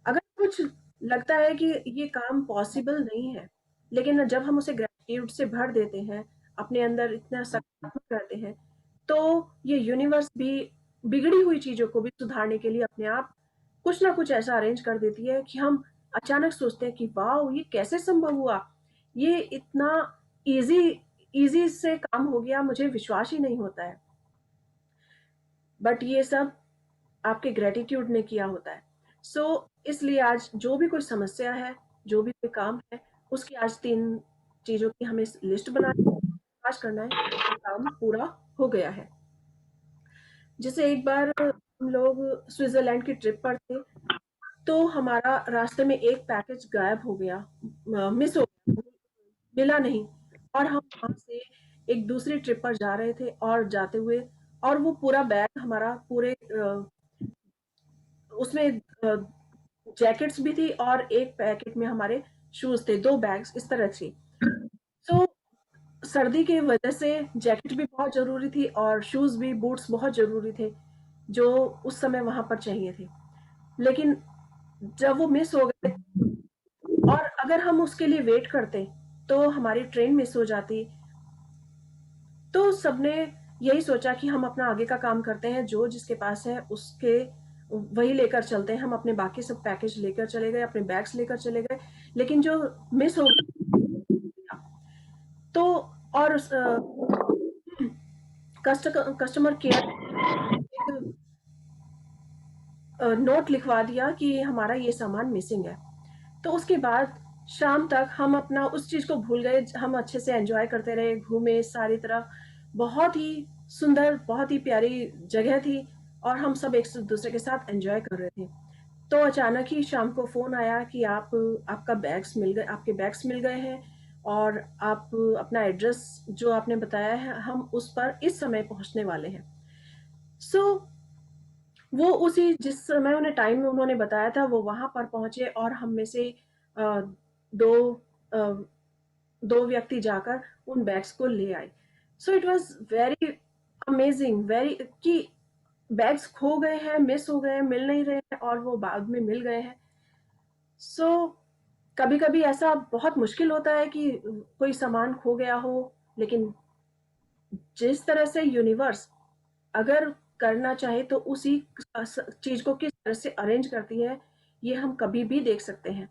अगर कुछ लगता है कि ये काम पॉसिबल नहीं है, लेकिन जब हम उसे ग्रेटिट्यूड से भर देते हैं, अपने अंदर इतना सकारात्मक करते हैं, तो ये यूनिवर्स भी बिगड़ी हुई चीजों को भी सुधारने के लिए अपने आप कुछ ना कुछ ऐसा अरेंज कर देती है कि हम अचानक सोचते हैं कि वाह, ये कैसे संभव हुआ, ये इतना इजी इजी से काम हो गया, मुझे विश्वास ही नहीं होता है। बट ये सब आपके ग्रेटिट्यूड ने किया होता है। इसलिए आज जो भी कोई समस्या है, जो भी कोई काम है, उसकी आज तीन चीजों की हमें लिस्ट बनानी है, आज करना है कि काम पूरा हो गया है। जैसे एक बार हम लोग स्विट्जरलैंड की ट्रिप पर थे, तो हमारा रास्ते में एक पैकेज गायब हो गया, मिस हो गया, मिला नहीं। और हम वहां से एक दूसरी ट्रिप पर जा रहे थे और जाते हुए, और वो पूरा बैग हमारा पूरे उसमें जैकेट्स भी थी और एक पैकेट में हमारे शूज थे, दो बैग्स इस तरह से। तो सर्दी की वजह से जैकेट भी बहुत जरूरी थी और शूज भी, बूट्स बहुत जरूरी थे जो उस समय वहां पर चाहिए थे। लेकिन जब वो मिस हो गए और अगर हम उसके लिए वेट करते तो हमारी ट्रेन मिस हो जाती। तो सबने यही सोचा कि हम अपना आगे का काम करते हैं, जो जिसके पास है उसके वही लेकर चलते हैं। हम अपने बाकी सब पैकेज लेकर चले गए, अपने बैग्स लेकर चले गए, लेकिन जो मिस हो गया तो, और कस्टमर केयर एक नोट लिखवा दिया कि हमारा ये सामान मिसिंग है। तो उसके बाद शाम तक हम अपना उस चीज को भूल गए, हम अच्छे से एंजॉय करते रहे, घूमे सारी तरफ, बहुत ही सुंदर, बहुत ही प्यारी जगह थी और हम सब एक दूसरे के साथ एंजॉय कर रहे थे। तो अचानक ही शाम को फोन आया कि आपका बैग्स मिल गए, आपके बैग्स मिल गए हैं और आप अपना एड्रेस जो आपने बताया है, हम उस पर इस समय पहुंचने वाले हैं। सो वो उसी जिस समय उन्हें टाइम में उन्होंने बताया था वो वहां पर पहुंचे और हम में से अ, दो अ, दो व्यक्ति जाकर उन बैग्स को ले आए। So it was very amazing, very कि बैग्स खो गए हैं, मिस हो गए हैं, मिल नहीं रहे हैं और वो बाद में मिल गए हैं। सो कभी कभी ऐसा बहुत मुश्किल होता है कि कोई सामान खो गया हो, लेकिन जिस तरह से यूनिवर्स अगर करना चाहे तो उसी चीज को किस तरह से अरेंज करती है, ये हम कभी भी देख सकते हैं।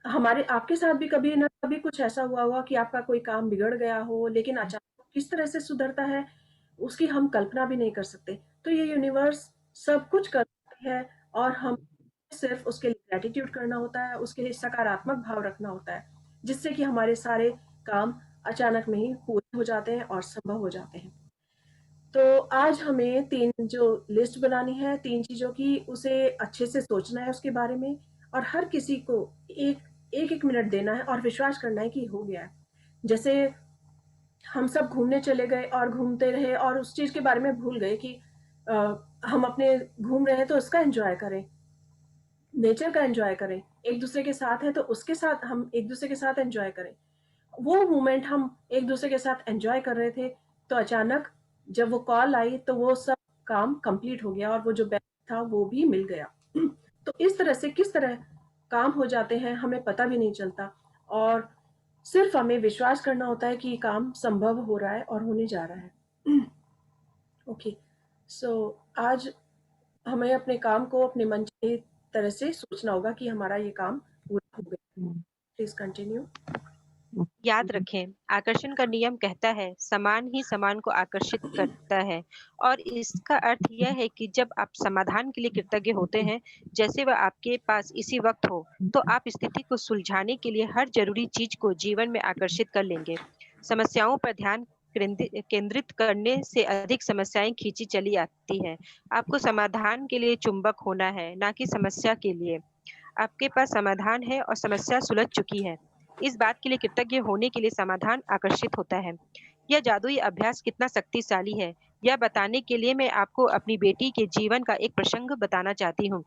हमारे आपके साथ भी कभी ना कभी कुछ ऐसा हुआ होगा कि आपका कोई काम बिगड़ गया हो, लेकिन अचानक किस तरह से सुधरता है उसकी हम कल्पना भी नहीं कर सकते। तो ये यूनिवर्स सब कुछ करती है और हम सिर्फ उसके लिए ग्रेटिट्यूड करना होता है, उसके लिए सकारात्मक भाव रखना होता है, जिससे कि हमारे सारे काम अचानक में ही पूरे हो जाते हैं और संभव हो जाते हैं। तो आज हमें तीन जो लिस्ट बनानी है तीन चीजों की, उसे अच्छे से सोचना है उसके बारे में और हर किसी को एक एक एक मिनट देना है और विश्वास करना है कि हो गया है। जैसे हम सब घूमने चले गए और घूमते रहे और उस चीज के बारे में भूल गए कि आ, हम अपने घूम रहे हैं तो उसका एंजॉय करें, नेचर का एंजॉय करें, एक दूसरे के साथ है तो उसके साथ हम एक दूसरे के साथ एंजॉय करें। वो मोमेंट हम एक दूसरे के साथ एंजॉय कर रहे थे, तो अचानक जब वो कॉल आई तो वो सब काम कंप्लीट हो गया और वो जो बैग था वो भी मिल गया। तो इस तरह से किस तरह काम हो जाते हैं हमें पता भी नहीं चलता और सिर्फ हमें विश्वास करना होता है कि ये काम संभव हो रहा है और होने जा रहा है। ओके, सो आज हमें अपने काम को अपने मन की तरह से सोचना होगा कि हमारा ये काम पूरा हो गया। Please continue.
याद रखें, आकर्षण का नियम कहता है, समान ही समान को आकर्षित करता है। और इसका अर्थ यह है कि जब आप समाधान के लिए कृतज्ञ होते हैं, जैसे वह आपके पास इसी वक्त हो, तो आप स्थिति को सुलझाने के लिए हर जरूरी चीज को जीवन में आकर्षित कर लेंगे। समस्याओं पर ध्यान केंद्रित करने से अधिक समस्याएं खींची चली आती है। आपको समाधान के लिए चुंबक होना है, ना कि समस्या के लिए। आपके पास समाधान है और समस्या सुलझ चुकी है। इस बात के लिए कृतज्ञ होने के लिए समाधान आकर्षित होता है। यह जादुई अभ्यास कितना शक्तिशाली है, यह बताने के लिए मैं आपको अपनी बेटी के जीवन का एक प्रसंग बताना चाहती हूँ,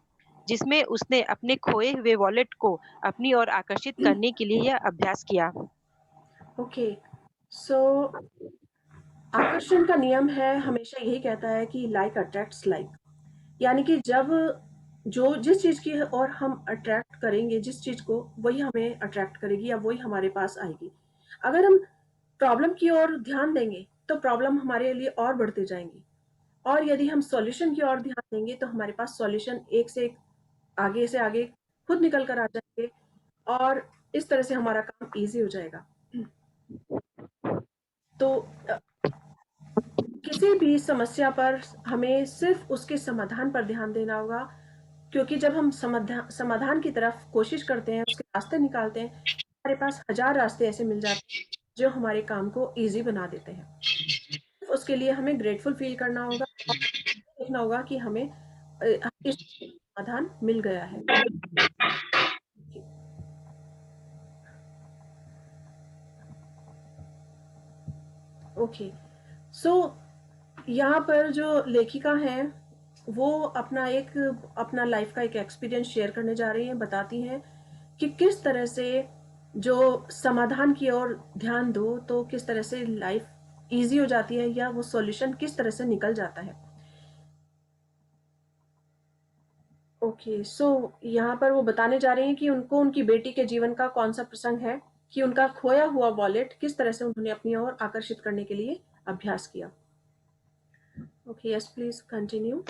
जिसमें उसने अपने खोए हुए वॉलेट को अपनी ओर आकर्षित करने के लिए यह अभ्यास किया।
ओके, सो आकर्षण का नियम है हमेशा यही कहता है कि लाइक अट्रैक्ट्स लाइक। यानी कि जब जो जिस चीज की और हम अट्रैक्ट करेंगे जिस चीज को, वही हमें अट्रैक्ट करेगी या वही हमारे पास आएगी। अगर हम प्रॉब्लम की ओर ध्यान देंगे तो प्रॉब्लम हमारे लिए और बढ़ते जाएंगी, और यदि हम सॉल्यूशन की ओर ध्यान देंगे तो हमारे पास सॉल्यूशन एक से एक, आगे से आगे खुद निकल कर आ जाएंगे, और इस तरह से हमारा काम इजी हो जाएगा। तो किसी भी समस्या पर हमें सिर्फ उसके समाधान पर ध्यान देना होगा, क्योंकि जब हम समाधान की तरफ कोशिश करते हैं, उसके रास्ते निकालते हैं, हमारे पास हजार रास्ते ऐसे मिल जाते हैं जो हमारे काम को इजी बना देते हैं। उसके लिए हमें ग्रेटफुल फील करना होगा और देखना होगा कि हमें इस समाधान मिल गया है। ओके, सो यहाँ पर जो लेखिका हैं वो अपना लाइफ का एक एक्सपीरियंस शेयर करने जा रही हैं, बताती हैं कि किस तरह से जो समाधान की ओर ध्यान दो तो किस तरह से लाइफ इजी हो जाती है, या वो सॉल्यूशन किस तरह से निकल जाता है। ओके, सो यहाँ पर वो बताने जा रही हैं कि उनको उनकी बेटी के जीवन का कौन सा प्रसंग है कि उनका खोया हुआ वॉलेट किस तरह से उन्होंने अपनी ओर आकर्षित करने के लिए अभ्यास किया। Okay, yes please continue.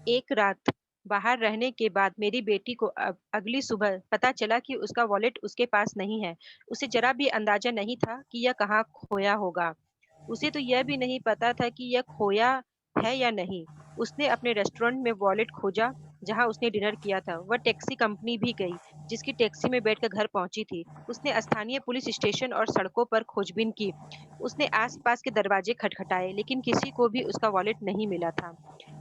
एक रात बाहर रहने के बाद मेरी बेटी को अगली सुबह पता चला कि उसका वॉलेट उसके पास नहीं है। उसे जरा भी अंदाजा नहीं था कि यह कहाँ खोया होगा। उसे तो यह भी नहीं पता था कि यह खोया है या नहीं। उसने अपने रेस्टोरेंट में वॉलेट खोजा, जहां उसने डिनर किया था। वह टैक्सी कंपनी भी गई, जिसकी टैक्सी में बैठकर घर पहुंची थी। उसने स्थानीय पुलिस स्टेशन और सड़कों पर खोजबीन की। उसने आसपास के दरवाजे खटखटाए, लेकिन किसी को भी उसका वॉलेट नहीं मिला था।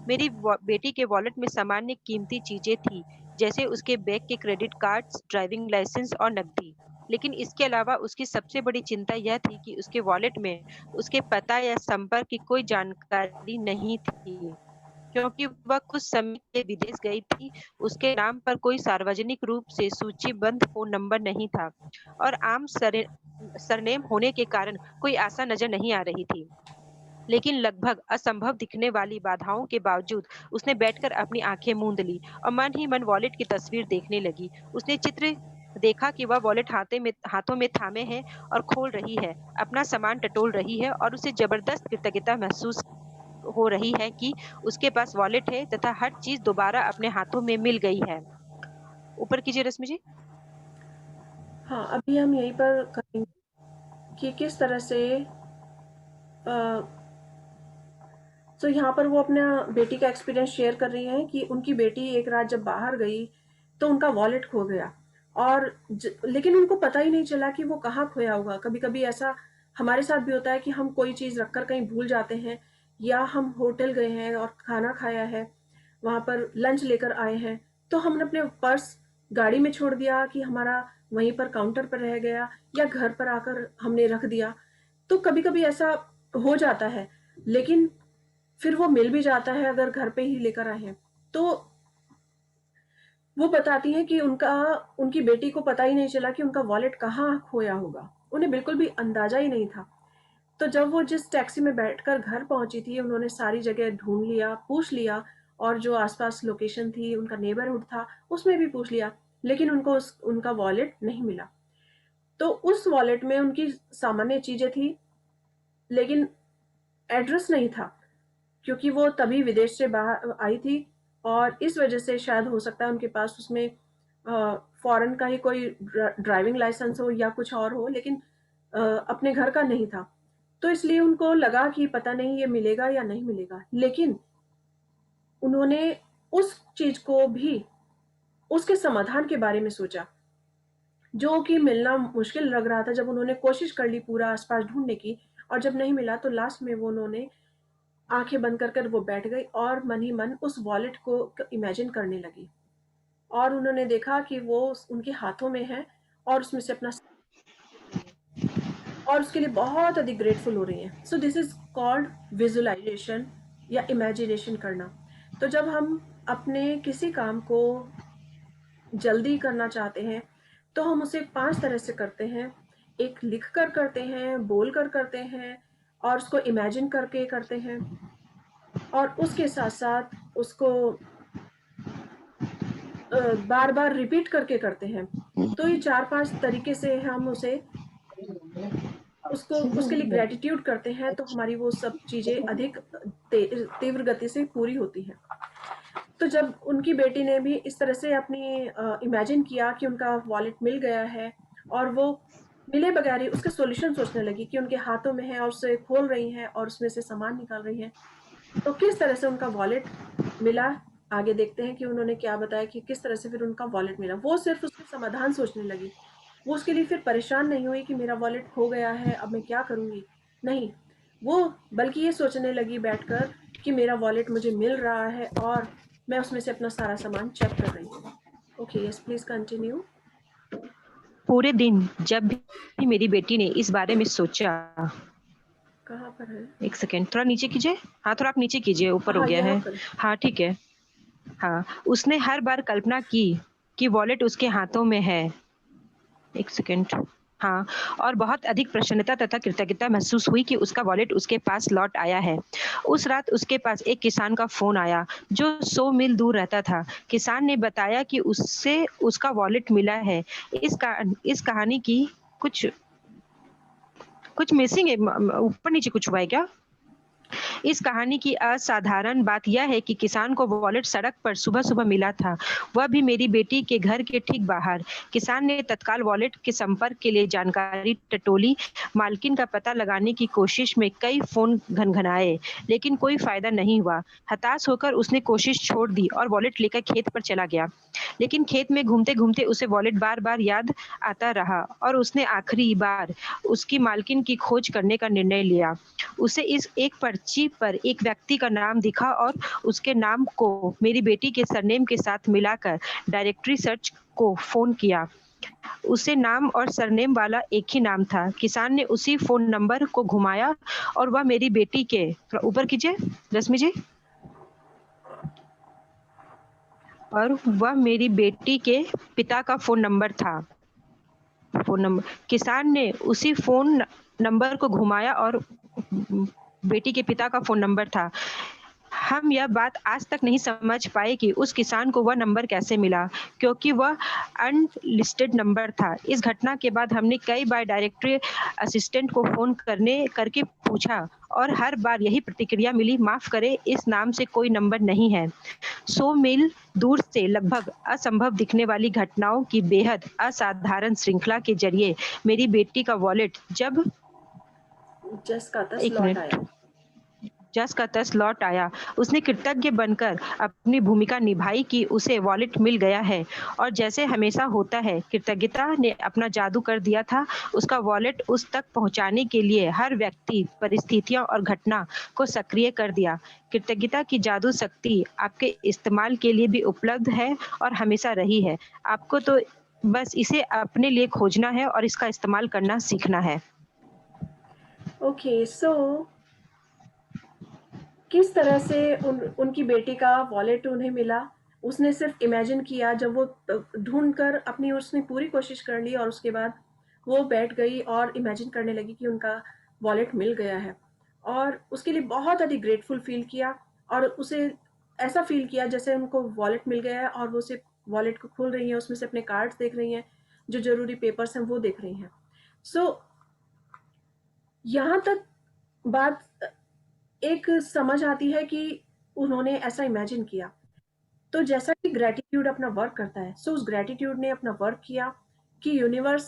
मेरी बेटी के वॉलेट में सामान्य कीमती चीजें थी, जैसे उसके बैग के क्रेडिट कार्ड्स, ड्राइविंग लाइसेंस और नकदी। लेकिन इसके अलावा उसकी सबसे बड़ी चिंता यह थी कि उसके वॉलेट में उसके पता या संपर्क की कोई जानकारी नहीं थी, क्योंकि वह कुछ समय के लिए विदेश गई थी। उसके नाम पर कोई सार्वजनिक रूप से सूचीबद्ध फोन नंबर नहीं था, और आम सरनेम होने के कारण कोई आशा नजर नहीं आ रही थी। लेकिन लगभग असंभव दिखने वाली बाधाओं के बावजूद उसने बैठकर अपनी आंखें मूंद ली और मन ही मन वॉलेट की तस्वीर देखने लगी। उसने चित्र देखा कि वह वॉलेट हाथों में थामे है और खोल रही है, अपना सामान टटोल रही है, और उसे जबरदस्त कृतज्ञता महसूस हो रही है कि उसके पास वॉलेट है तथा हर चीज दोबारा अपने हाथों में मिल गई है। ऊपर कीजिए रश्मि जी।
हाँ, अभी हम यहीं पर करेंगे कि किस तरह से तो यहाँ पर वो अपना बेटी का एक्सपीरियंस शेयर कर रही हैं कि उनकी बेटी एक रात जब बाहर गई तो उनका वॉलेट खो गया, और लेकिन उनको पता ही नहीं चला कि वो कहाँ खोया होगा। कभी कभी ऐसा हमारे साथ भी होता है कि हम कोई चीज रखकर कहीं भूल जाते हैं, या हम होटल गए हैं और खाना खाया है, वहां पर लंच लेकर आए हैं, तो हमने अपने पर्स गाड़ी में छोड़ दिया कि हमारा वहीं पर काउंटर पर रह गया, या घर पर आकर हमने रख दिया। तो कभी कभी ऐसा हो जाता है, लेकिन फिर वो मिल भी जाता है अगर घर पे ही लेकर आए हैं। तो वो बताती हैं कि उनकी बेटी को पता ही नहीं चला कि उनका वॉलेट कहाँ खोया होगा, उन्हें बिल्कुल भी अंदाजा ही नहीं था। तो जब वो जिस टैक्सी में बैठकर घर पहुंची थी, उन्होंने सारी जगह ढूंढ लिया, पूछ लिया, और जो आसपास लोकेशन थी, उनका नेबरहुड था, उसमें भी पूछ लिया, लेकिन उनका वॉलेट नहीं मिला। तो उस वॉलेट में उनकी सामान्य चीजें थी, लेकिन एड्रेस नहीं था, क्योंकि वो तभी विदेश से बाहर आई थी, और इस वजह से शायद हो सकता है उनके पास उसमें फॉरेन का ही कोई ड्राइविंग लाइसेंस हो या कुछ और हो, लेकिन अपने घर का नहीं था। तो इसलिए उनको लगा कि पता नहीं ये मिलेगा या नहीं मिलेगा, लेकिन उन्होंने उस चीज को भी, उसके समाधान के बारे में सोचा, जो कि मिलना मुश्किल लग रहा था। जब उन्होंने कोशिश कर ली पूरा आसपास ढूंढने की, और जब नहीं मिला तो लास्ट में वो उन्होंने आंखें बंद कर कर वो बैठ गई और मन ही मन उस वॉलेट को इमेजिन करने लगी, और उन्होंने देखा कि वो उनके हाथों में है और उसमें से अपना देख रही है और उसके लिए बहुत अधिक ग्रेटफुल हो रही हैं। So this is called visualisation या इमेजिनेशन करना। तो जब हम अपने किसी काम को जल्दी करना चाहते हैं तो हम उसे 5 तरह से करते हैं। एक लिख कर करते हैं, बोल कर करते हैं, और उसको इमेजिन करके करते हैं, और उसके साथ-साथ उसको बार-बार रिपीट करके करते हैं। तो ये 4-5 तरीके से हम उसे उसको उसके लिए ग्रैटिट्यूड करते हैं, तो हमारी वो सब चीज़ें अधिक तीव्र गति से पूरी होती हैं। तो जब उनकी बेटी ने भी इस तरह से अपनी इमेजिन किया कि उनका वॉलेट मिल गया है, और वो मिले बगैर ही उसका सॉल्यूशन सोचने लगी कि उनके हाथों में है और उसे खोल रही हैं और उसमें से सामान निकाल रही हैं, तो किस तरह से उनका वॉलेट मिला। आगे देखते हैं कि उन्होंने क्या बताया कि किस तरह से फिर उनका वॉलेट मिला। वो सिर्फ उसके समाधान सोचने लगी, वो उसके लिए फिर परेशान नहीं हुई कि मेरा वॉलेट खो गया है, अब मैं क्या करूंगी। नहीं, वो बल्कि ये सोचने लगी बैठकर कि मेरा वॉलेट मुझे मिल रहा है और मैं उसमें से अपना सारा सामान चेक कर रही हूँ। Okay, yes please continue.
पूरे दिन जब भी मेरी बेटी ने इस बारे में सोचा।
कहाँ पर है?
एक सेकेंड, थोड़ा नीचे कीजिए। हाँ, थोड़ा आप नीचे कीजिए, ऊपर हो
हाँ,
गया
यहाँ
है।
पर।
हाँ, ठीक है। हाँ, उसने हर बार कल्पना की कि वॉलेट उसके हाथों में है। एक सेकेंड। हाँ, और बहुत अधिक प्रसन्नता तथा कृतज्ञता महसूस हुई कि उसका वॉलेट उसके पास लौट आया है। उस रात उसके पास एक किसान का फ़ोन आया, जो 100 मील दूर रहता था। किसान ने बताया कि उससे उसका वॉलेट मिला है। इस कहानी की कुछ कुछ मिसिंग है, ऊपर-नीचे कुछ हुआ है क्या? इस कहानी की असाधारण बात यह है कि किसान को वॉलेट सड़क पर सुबह-सुबह मिला था, वह भी मेरी बेटी के घर के ठीक बाहर। किसान ने तत्काल वॉलेट के संपर्क के लिए जानकारी टटोली, मालकिन का पता लगाने की कोशिश में कई फ़ोन घनघनाए, लेकिन कोई फ़ायदा नहीं हुआ। हताश होकर उसने कोशिश छोड़ दी और वॉलेट लेकर खेत पर चला गया। लेकिन खेत में घूमते-घूमते उसे वॉलेट बार-बार याद आता रहा और उसने आखिरी बार उसकी मालकिन की खोज करने का निर्णय लिया। उसे इस एक पर्ची पर एक व्यक्ति का नाम दिखा और उसके नाम को मेरी बेटी के सरनेम के साथ मिलाकर डायरेक्टरी सर्च को फ़ोन किया। उसे नाम और सरनेम वाला एक ही नाम था। किसान ने उसी फ़ोन नंबर को घुमाया और वह मेरी बेटी के, थोड़ा ऊपर कीजिए रश्मि जी, और वह मेरी बेटी के पिता का फ़ोन नंबर था। फ़ोन नंबर किसान ने उसी फ़ोन नंबर को घुमाया और बेटी के पिता का फ़ोन नंबर था। हम यह बात आज तक नहीं समझ पाए कि उस किसान को वह नंबर कैसे मिला, क्योंकि वह अनलिस्टेड नंबर था। इस घटना के बाद हमने कई बार डायरेक्टरी असिस्टेंट को फ़ोन करके पूछा और हर बार यही प्रतिक्रिया मिली, माफ़ करें, इस नाम से कोई नंबर नहीं है। 100 मील दूर से लगभग असंभव दिखने वाली घटनाओं की बेहद असाधारण श्रृंखला के जरिए मेरी बेटी का वॉलेट जब
जस का तस
एक
लौट
मिनट
आया।
जस का तस लौट आया। उसने कृतज्ञ बनकर अपनी भूमिका निभाई कि उसे वॉलेट मिल गया है, और जैसे हमेशा होता है, कृतज्ञता ने अपना जादू कर दिया था। उसका वॉलेट उस तक पहुंचाने के लिए हर व्यक्ति, परिस्थितियों और घटना को सक्रिय कर दिया। कृतज्ञता की जादू शक्ति आपके इस्तेमाल के लिए भी उपलब्ध है और हमेशा रही है। आपको तो बस इसे अपने लिए खोजना है और इसका इस्तेमाल करना सीखना है।
ओके, सो किस तरह से उनकी बेटी का वॉलेट उन्हें मिला, उसने सिर्फ इमेजिन किया। जब वो ढूंढ कर अपनी, उसने पूरी कोशिश कर ली और उसके बाद वो बैठ गई और इमेजिन करने लगी कि उनका वॉलेट मिल गया है, और उसके लिए बहुत अधिक ग्रेटफुल फील किया, और उसे ऐसा फील किया जैसे उनको वॉलेट मिल गया है, और वो सिर्फ वॉलेट को खोल रही हैं, उसमें से अपने कार्ड्स देख रही हैं, जो जरूरी पेपर्स हैं वो देख रही हैं। सो यहाँ तक बात एक समझ आती है कि उन्होंने ऐसा इमेजिन किया। तो जैसा कि ग्रेटिट्यूड अपना वर्क करता है, सो उस ग्रेटिट्यूड ने अपना वर्क किया कि यूनिवर्स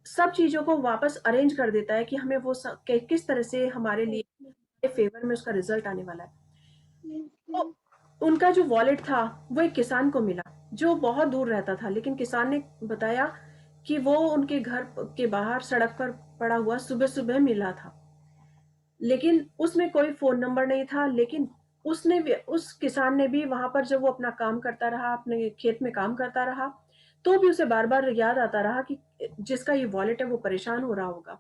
सब चीज़ों को वापस अरेंज कर देता है कि हमें वो किस तरह से हमारे लिए फेवर में उसका रिजल्ट आने वाला है। तो उनका जो वॉलेट था वो एक किसान को मिला जो बहुत दूर रहता था, लेकिन किसान ने बताया कि वो उनके घर के बाहर सड़क पर पड़ा हुआ सुबह सुबह मिला था, लेकिन उसमें कोई फोन नंबर नहीं था। लेकिन उसने भी, उस किसान ने भी वहां पर जब वो अपना काम करता रहा, अपने खेत में काम करता रहा, तो भी उसे बार बार याद आता रहा कि जिसका ये वॉलेट है वो परेशान हो रहा होगा।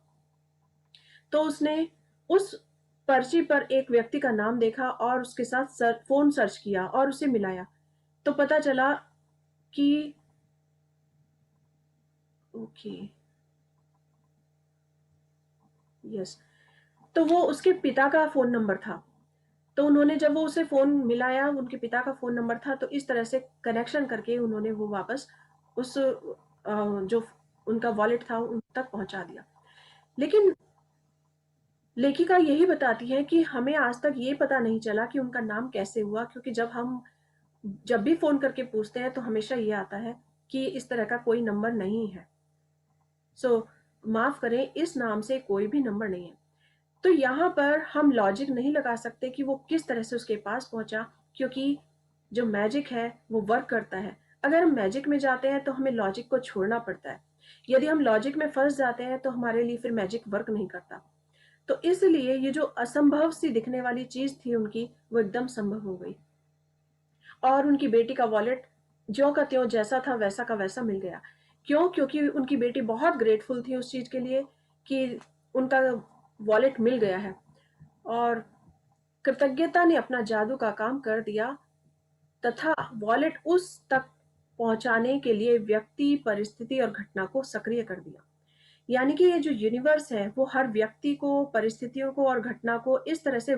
तो उसने उस पर्ची पर एक व्यक्ति का नाम देखा और उसके साथ फोन सर्च किया और उसे मिलाया। तो पता चला कि ओके, यस, तो वो उसके पिता का फोन नंबर था। तो उन्होंने जब वो उसे फोन मिलाया, उनके पिता का फोन नंबर था, तो इस तरह से कनेक्शन करके उन्होंने वो वापस उस जो उनका वॉलेट था उन तक पहुंचा दिया। लेकिन लेखिका यही बताती है कि हमें आज तक ये पता नहीं चला कि उनका नाम कैसे हुआ, क्योंकि जब भी फोन करके पूछते हैं तो हमेशा ये आता है कि इस तरह का कोई नंबर नहीं है। सो माफ करें, इस नाम से कोई भी नंबर नहीं है। तो यहाँ पर हम लॉजिक नहीं लगा सकते कि वो किस तरह से उसके पास पहुंचा, क्योंकि जो मैजिक है वो वर्क करता है। अगर हम मैजिक में जाते हैं तो हमें लॉजिक को छोड़ना पड़ता है। यदि हम लॉजिक में फंस जाते हैं तो हमारे लिए फिर मैजिक वर्क नहीं करता। तो इसलिए ये जो असंभव सी दिखने वाली चीज थी उनकी, वो एकदम संभव हो गई और उनकी बेटी का वॉलेट ज्यों का त्यों जैसा था वैसा का वैसा मिल गया। क्यों? क्योंकि उनकी बेटी बहुत ग्रेटफुल थी उस चीज के लिए कि उनका वॉलेट मिल गया है, और कृतज्ञता ने अपना जादू का काम कर दिया तथा वॉलेट उस तक पहुंचाने के लिए व्यक्ति, परिस्थिति और घटना को सक्रिय कर दिया। यानी कि ये जो यूनिवर्स है वो हर व्यक्ति को, परिस्थितियों को और घटना को इस तरह से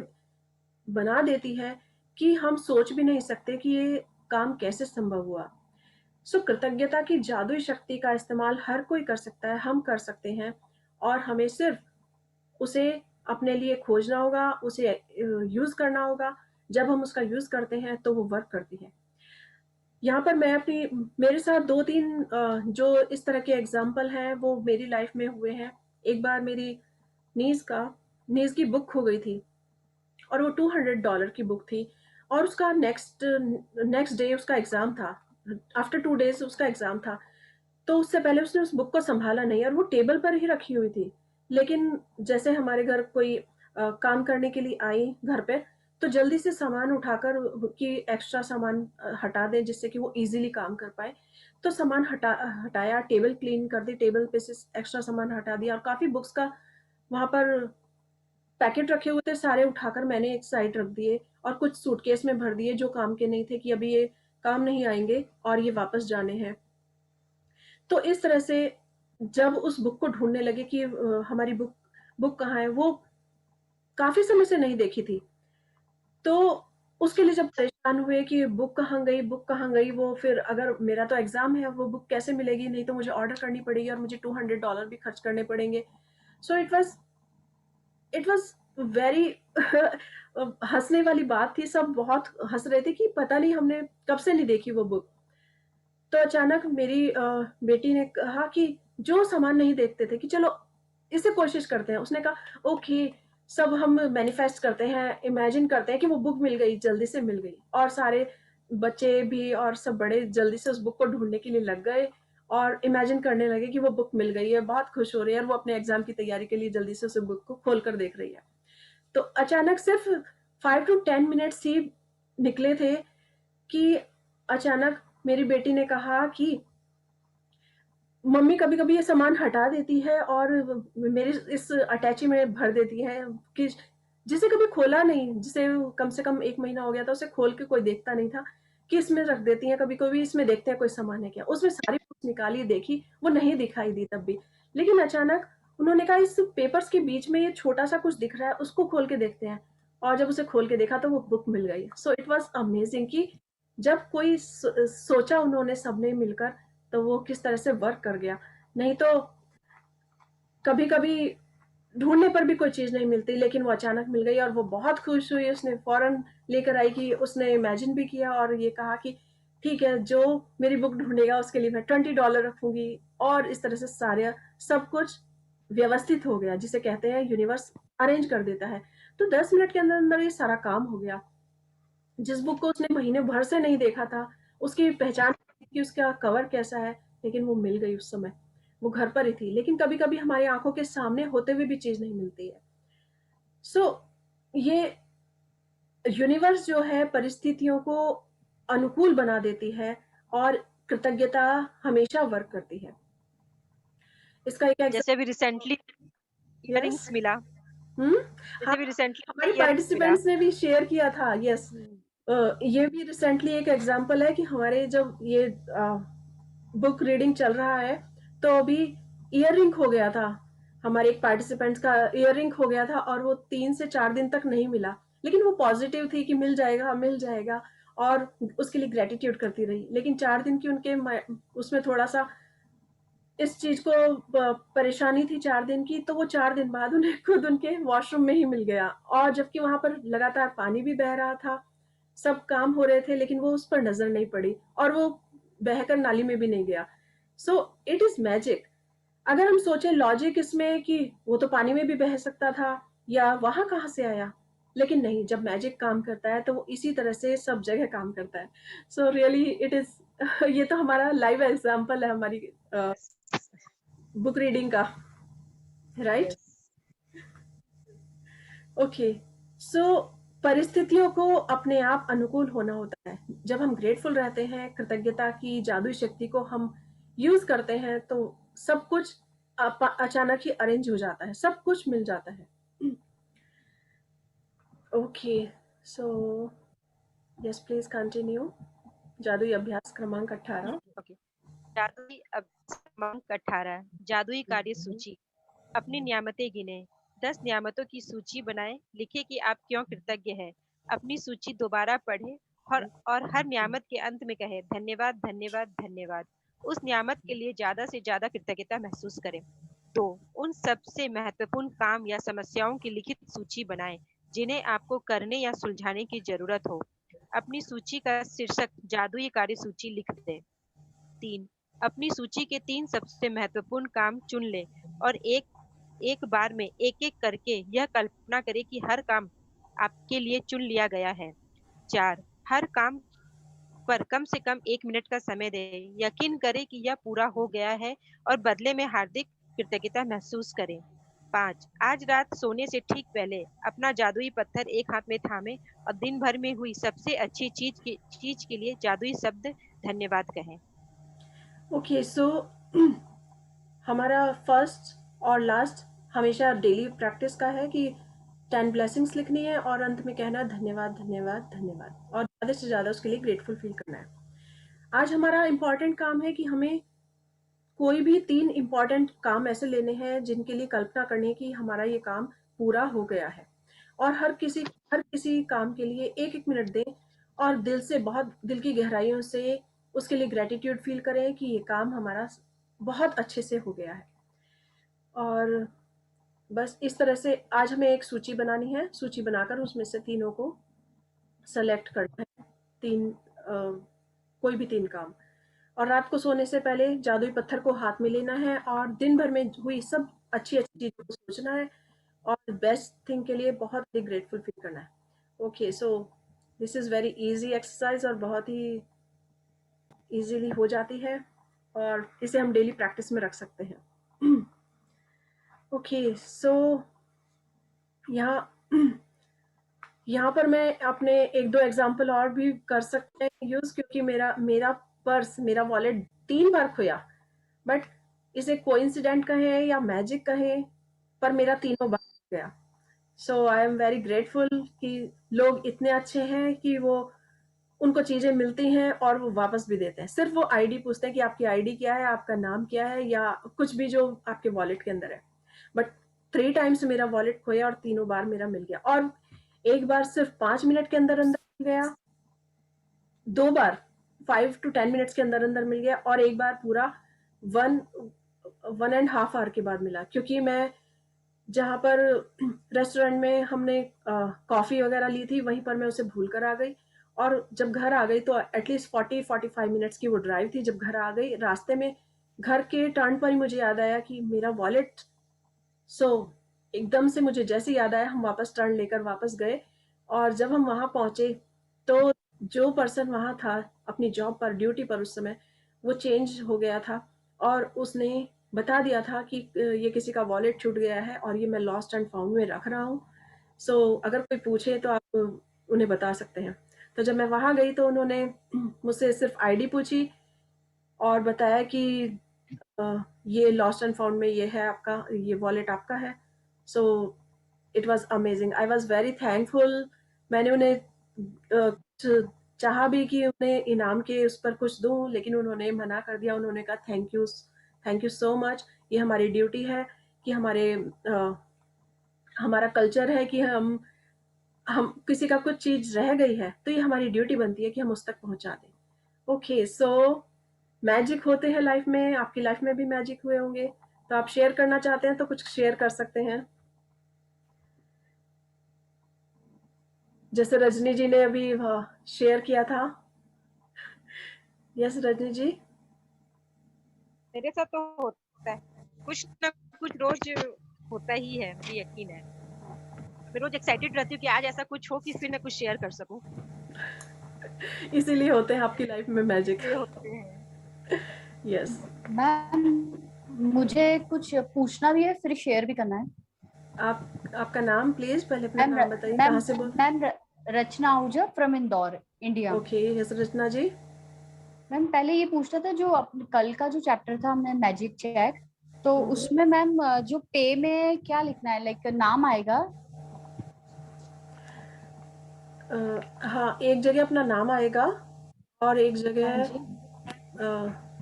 बना देती है कि हम सोच भी नहीं सकते कि ये काम कैसे संभव हुआ। सो कृतज्ञता की जादुई शक्ति का इस्तेमाल हर कोई कर सकता है, हम कर सकते हैं, और हमें सिर्फ उसे अपने लिए खोजना होगा, उसे यूज करना होगा। जब हम उसका यूज करते हैं तो वो वर्क करती है। यहाँ पर मैं अपनी, मेरे साथ दो तीन जो इस तरह के एग्जाम्पल हैं वो मेरी लाइफ में हुए हैं। एक बार मेरी नीज का नीज की बुक खो गई थी, और वो $200 की बुक थी, और उसका नेक्स्ट नेक्स्ट डे उसका एग्जाम था। आफ्टर 2 डेज उसका एग्जाम था। तो उससे पहले उसने उस बुक को संभाला नहीं और वो टेबल पर ही रखी हुई थी। लेकिन जैसे हमारे घर कोई काम करने के लिए आई घर पे, तो जल्दी से सामान उठाकर कि एक्स्ट्रा सामान हटा दे जिससे कि वो इजीली काम कर पाए। तो सामान हटाया, टेबल क्लीन कर दी, टेबल पे से एक्स्ट्रा सामान हटा दिया, और काफी बुक्स का वहां पर पैकेट रखे हुए थे, सारे उठाकर मैंने एक साइड रख दिए और कुछ सूटकेस में भर दिए जो काम के नहीं थे, कि अभी ये काम नहीं आएंगे और ये वापस जाने हैं। तो इस तरह से जब उस बुक को ढूंढने लगे कि हमारी बुक बुक कहाँ है, वो काफी समय से नहीं देखी थी। तो उसके लिए जब परेशान हुए कि बुक कहाँ गई, बुक कहाँ गई, वो फिर अगर मेरा तो एग्जाम है वो बुक कैसे मिलेगी, नहीं तो मुझे ऑर्डर करनी पड़ेगी और मुझे $200 भी खर्च करने पड़ेंगे। सो इट वॉज वेरी हंसने वाली बात थी, सब बहुत हंस रहे थे कि पता नहीं हमने कब से नहीं देखी वो बुक। तो अचानक मेरी बेटी ने कहा कि जो सामान नहीं देखते थे कि चलो इसे कोशिश करते हैं। उसने कहा ओके, सब हम मैनिफेस्ट करते हैं, इमेजिन करते हैं कि वो बुक मिल गई, जल्दी से मिल गई, और सारे बच्चे भी और सब बड़े जल्दी से उस बुक को ढूंढने के लिए लग गए और इमेजिन करने लगे कि वो बुक मिल गई है, बहुत खुश हो रही है और वो अपने एग्जाम की तैयारी के लिए जल्दी से उस बुक को खोल कर देख रही है। तो अचानक सिर्फ 5 to 10 मिनट्स ही निकले थे कि अचानक मेरी बेटी ने कहा कि मम्मी कभी कभी ये सामान हटा देती है और मेरे इस अटैची में भर देती है, कि जिसे कभी खोला नहीं, जिसे कम से कम 1 महीना हो गया था उसे खोल के कोई देखता नहीं था, कि इसमें रख देती है, कभी कभी इसमें देखते हैं कोई सामान है क्या। उसमें सारी बुक्स निकाली, देखी, वो नहीं दिखाई दी तब भी। लेकिन अचानक उन्होंने कहा इस पेपर्स के बीच में ये छोटा सा कुछ दिख रहा है, उसको खोल के देखते हैं। और जब उसे खोल के देखा तो वो बुक मिल गई। सो इट वॉज अमेजिंग कि जब कोई सोचा उन्होंने सबने मिलकर, तो वो किस तरह से वर्क कर गया। नहीं तो कभी कभी ढूंढने पर भी कोई चीज नहीं मिलती, लेकिन वो अचानक मिल गई और वो बहुत खुश हुई। उसने फौरन लेकर आई कि उसने इमेजिन भी किया और ये कहा कि ठीक है, जो मेरी बुक ढूंढेगा उसके लिए मैं $20 रखूंगी। और इस तरह से सारे सब कुछ व्यवस्थित हो गया, जिसे कहते हैं यूनिवर्स अरेंज कर देता है। तो 10 मिनट के अंदर अंदर ये सारा काम हो गया। जिस बुक को उसने महीने भर से नहीं देखा था, उसकी पहचान कि उसका कवर कैसा है, लेकिन वो मिल गई उस समय। वो घर पर ही थी, लेकिन कभी कभी हमारी आंखों के सामने होते हुए भी चीज नहीं मिलती है। सो ये यूनिवर्स जो है परिस्थितियों को अनुकूल बना देती है, और कृतज्ञता हमेशा वर्क करती है। इसका एक
जैसे अभी
एग्जाम्पल।
Recently
yes.
इयररिंग्स मिला।
हम्म। हाँ,
जैसे अभी रिसेंटली
हमारे
इयररिंग्स मिला।
पार्टिसिपेंट्स ने भी शेयर किया था। यस।
हम्म।
ये भी रिसेंटली एक एग्जांपल है कि हमारे जब ये बुक रीडिंग चल रहा है, तो अभी ईयर रिंग हो गया था। हमारे एक पार्टिसिपेंट्स का ईयर रिंग हो गया था और वो 3 से 4 दिन तक नहीं मिला। लेकिन वो पॉजिटिव थी कि मिल जाएगा मिल जाएगा, और उसके लिए ग्रेटिट्यूड करती रही। लेकिन 4 दिन की उनके उसमें थोड़ा सा इस चीज को परेशानी थी 4 दिन की, तो वो 4 दिन बाद उन्हें खुद उनके वॉशरूम में ही मिल गया। और जबकि वहां पर लगातार पानी भी बह रहा था, सब काम हो रहे थे, लेकिन वो उस पर नजर नहीं पड़ी और वो बहकर नाली में भी नहीं गया। So it is magic. अगर हम सोचें लॉजिक इसमें कि वो तो पानी में भी बह सकता था, या वहां कहाँ से आया, लेकिन नहीं, जब मैजिक काम करता है तो वो इसी तरह से सब जगह काम करता है। सो रियली इट इज ये तो हमारा लाइव एग्जाम्पल है हमारी
यस।
बुक रीडिंग का, राइट।
यस।
ओके। सो परिस्थितियों को अपने आप अनुकूल होना होता है। जब हम ग्रेटफुल रहते हैं, कृतज्ञता की जादुई शक्ति को हम यूज करते हैं, तो सब कुछ अचानक ही अरेंज हो जाता है, सब कुछ मिल जाता है। Okay. So yes, please continue. जादुई अभ्यास क्रमांक 18।
ओके। जादुई अभ्यास क्रमांक 18, जादुई कार्य सूची। अपनी नियामतें गिने। 10 नियामतों की सूची बनाएं। लिखें कि आप क्यों कृतज्ञ हैं। अपनी सूची दोबारा पढ़ें और हर नियामत के अंत में कहें धन्यवाद धन्यवाद धन्यवाद। उस नियामत के लिए ज्यादा से ज्यादा कृतज्ञता महसूस करें। तो उन सबसे महत्वपूर्ण काम या समस्याओं की लिखित सूची बनाएं जिन्हें आपको करने या सुलझाने की जरूरत हो। अपनी सूची का शीर्षक जादुई कार्य सूची लिख दें। 3, अपनी सूची के 3 सबसे महत्वपूर्ण काम चुन लें और एक एक बार में एक-एक करके यह कल्पना करें कि हर काम आपके लिए चुन लिया गया है। 4, हर काम पर कम से कम 1 मिनट का समय दें। यकीन करें कि यह पूरा हो गया है और बदले में हार्दिक कृतज्ञता महसूस करें। 5, आज रात सोने से ठीक पहले अपना जादुई पत्थर एक हाथ में थामें और दिन भर में हुई सबसे अच्छी चीज के लिए जादुई शब्द धन्यवाद कहें।
ओके। सो हमारा फर्स्ट और लास्ट हमेशा डेली प्रैक्टिस का है कि 10 ब्लेसिंग्स लिखनी है और अंत में कहना धन्यवाद धन्यवाद धन्यवाद, और ज़्यादा से ज़्यादा उसके लिए ग्रेटफुल फील करना है। आज हमारा इम्पॉर्टेंट काम है कि हमें कोई भी 3 इम्पॉर्टेंट काम ऐसे लेने हैं जिनके लिए कल्पना करने की हमारा ये काम पूरा हो गया है, और हर किसी काम के लिए 1-1 मिनट दें, और दिल से, बहुत दिल की गहराइयों से उसके लिए ग्रेटिट्यूड फील करें कि ये काम हमारा बहुत अच्छे से हो गया है। और बस इस तरह से आज हमें एक सूची बनानी है। सूची बनाकर उसमें से तीनों को सेलेक्ट करना है। तीन कोई भी 3 काम। और रात को सोने से पहले जादुई पत्थर को हाथ में लेना है और दिन भर में हुई सब अच्छी अच्छी चीजों को सोचना है, और बेस्ट थिंग के लिए बहुत ही ग्रेटफुल फील करना है। Okay. So this is very easy exercise और बहुत ही इजीली हो जाती है, और इसे हम डेली प्रैक्टिस में रख सकते हैं। ओके। सो यहाँ यहाँ पर मैं अपने 1-2 एग्जांपल और भी कर सकते हैं यूज़, क्योंकि मेरा मेरा पर्स, मेरा वॉलेट 3 बार खोया। बट इसे कोइंसिडेंट कहें या मैजिक कहें, पर मेरा तीनों बार गया। सो आई एम वेरी ग्रेटफुल कि लोग इतने अच्छे हैं कि वो उनको चीजें मिलती हैं और वो वापस भी देते हैं। सिर्फ वो आईडी पूछते हैं कि आपकी आईडी क्या है, आपका नाम क्या है, या कुछ भी जो आपके वॉलेट के अंदर है। बट 3 टाइम्स मेरा वॉलेट खोया और तीनों बार मेरा मिल गया। और एक बार सिर्फ 5 मिनट के अंदर अंदर मिल गया, 2 बार 5 to 10 मिनट्स के अंदर अंदर मिल गया, और एक बार पूरा 1.5 आवर के बाद मिला, क्योंकि मैं जहाँ पर रेस्टोरेंट में हमने कॉफ़ी वगैरह ली थी, वहीं पर मैं उसे भूल कर आ गई। और जब घर आ गई तो एटलीस्ट 40-45 मिनट्स की वो ड्राइव थी। जब घर आ गई, रास्ते में घर के टर्न पर ही मुझे याद आया कि मेरा वॉलेट। सो एकदम से मुझे जैसे याद आया, हम वापस टर्न लेकर वापस गए। और जब हम वहाँ पहुँचे तो जो पर्सन वहाँ था अपनी जॉब पर, ड्यूटी पर उस समय, वो चेंज हो गया था और उसने बता दिया था कि ये किसी का वॉलेट छूट गया है और ये मैं लॉस्ट एंड फाउंड में रख रहा हूँ। सो अगर कोई पूछे तो आप उन्हें बता सकते हैं। तो जब मैं वहाँ गई तो उन्होंने मुझसे सिर्फ आईडी पूछी और बताया कि ये लॉस्ट एंड फाउंड में ये है आपका, ये वॉलेट आपका है। So it was amazing, I was very thankful. मैंने उन्हें चाहा भी कि उन्हें इनाम के उस पर कुछ दूं, लेकिन उन्होंने मना कर दिया। उन्होंने कहा थैंक यू सो मच, ये हमारी ड्यूटी है कि हमारा कल्चर है कि हम किसी का कुछ चीज रह गई है तो ये हमारी ड्यूटी बनती है कि हम उस तक पहुंचा दें। ओके, सो मैजिक होते हैं लाइफ में, आपकी लाइफ में भी मैजिक हुए होंगे। तो आप शेयर करना चाहते हैं तो कुछ शेयर कर सकते हैं। जैसे रजनी जी ने अभी शेयर किया था। यस रजनी जी।
मेरे साथ तो होता है, कुछ ना कुछ रोज होता ही है, मुझे यकीन है। मैं रोज एक्साइटेड रहती हूँ कि आज ऐसा कुछ हो कि फिर मैं कुछ शेयर कर सकूं।
इसीलिए होते हैं आपकी लाइफ में मैजिक।
ये होते हैं।
यस।
मैम, मुझे कुछ पूछना भी है फिर शेयर भी करना है।
आपका नाम प्लीज, पहले अपना
मैम
नाम बताइए,
मैम
कहाँ से बोल।
Ma'am Rachna Ahuja from Indore, India.
Okay, yes Rachna ji.
Ma'am पहले ये पूछना था, जो कल का जो चैप्टर था हमने मैजिक चेक, तो उसमें मैम जो पे में क्या लिखना है, लाइक नाम आएगा?
हाँ, एक जगह अपना नाम आएगा और एक
हाँ
जगह
जी।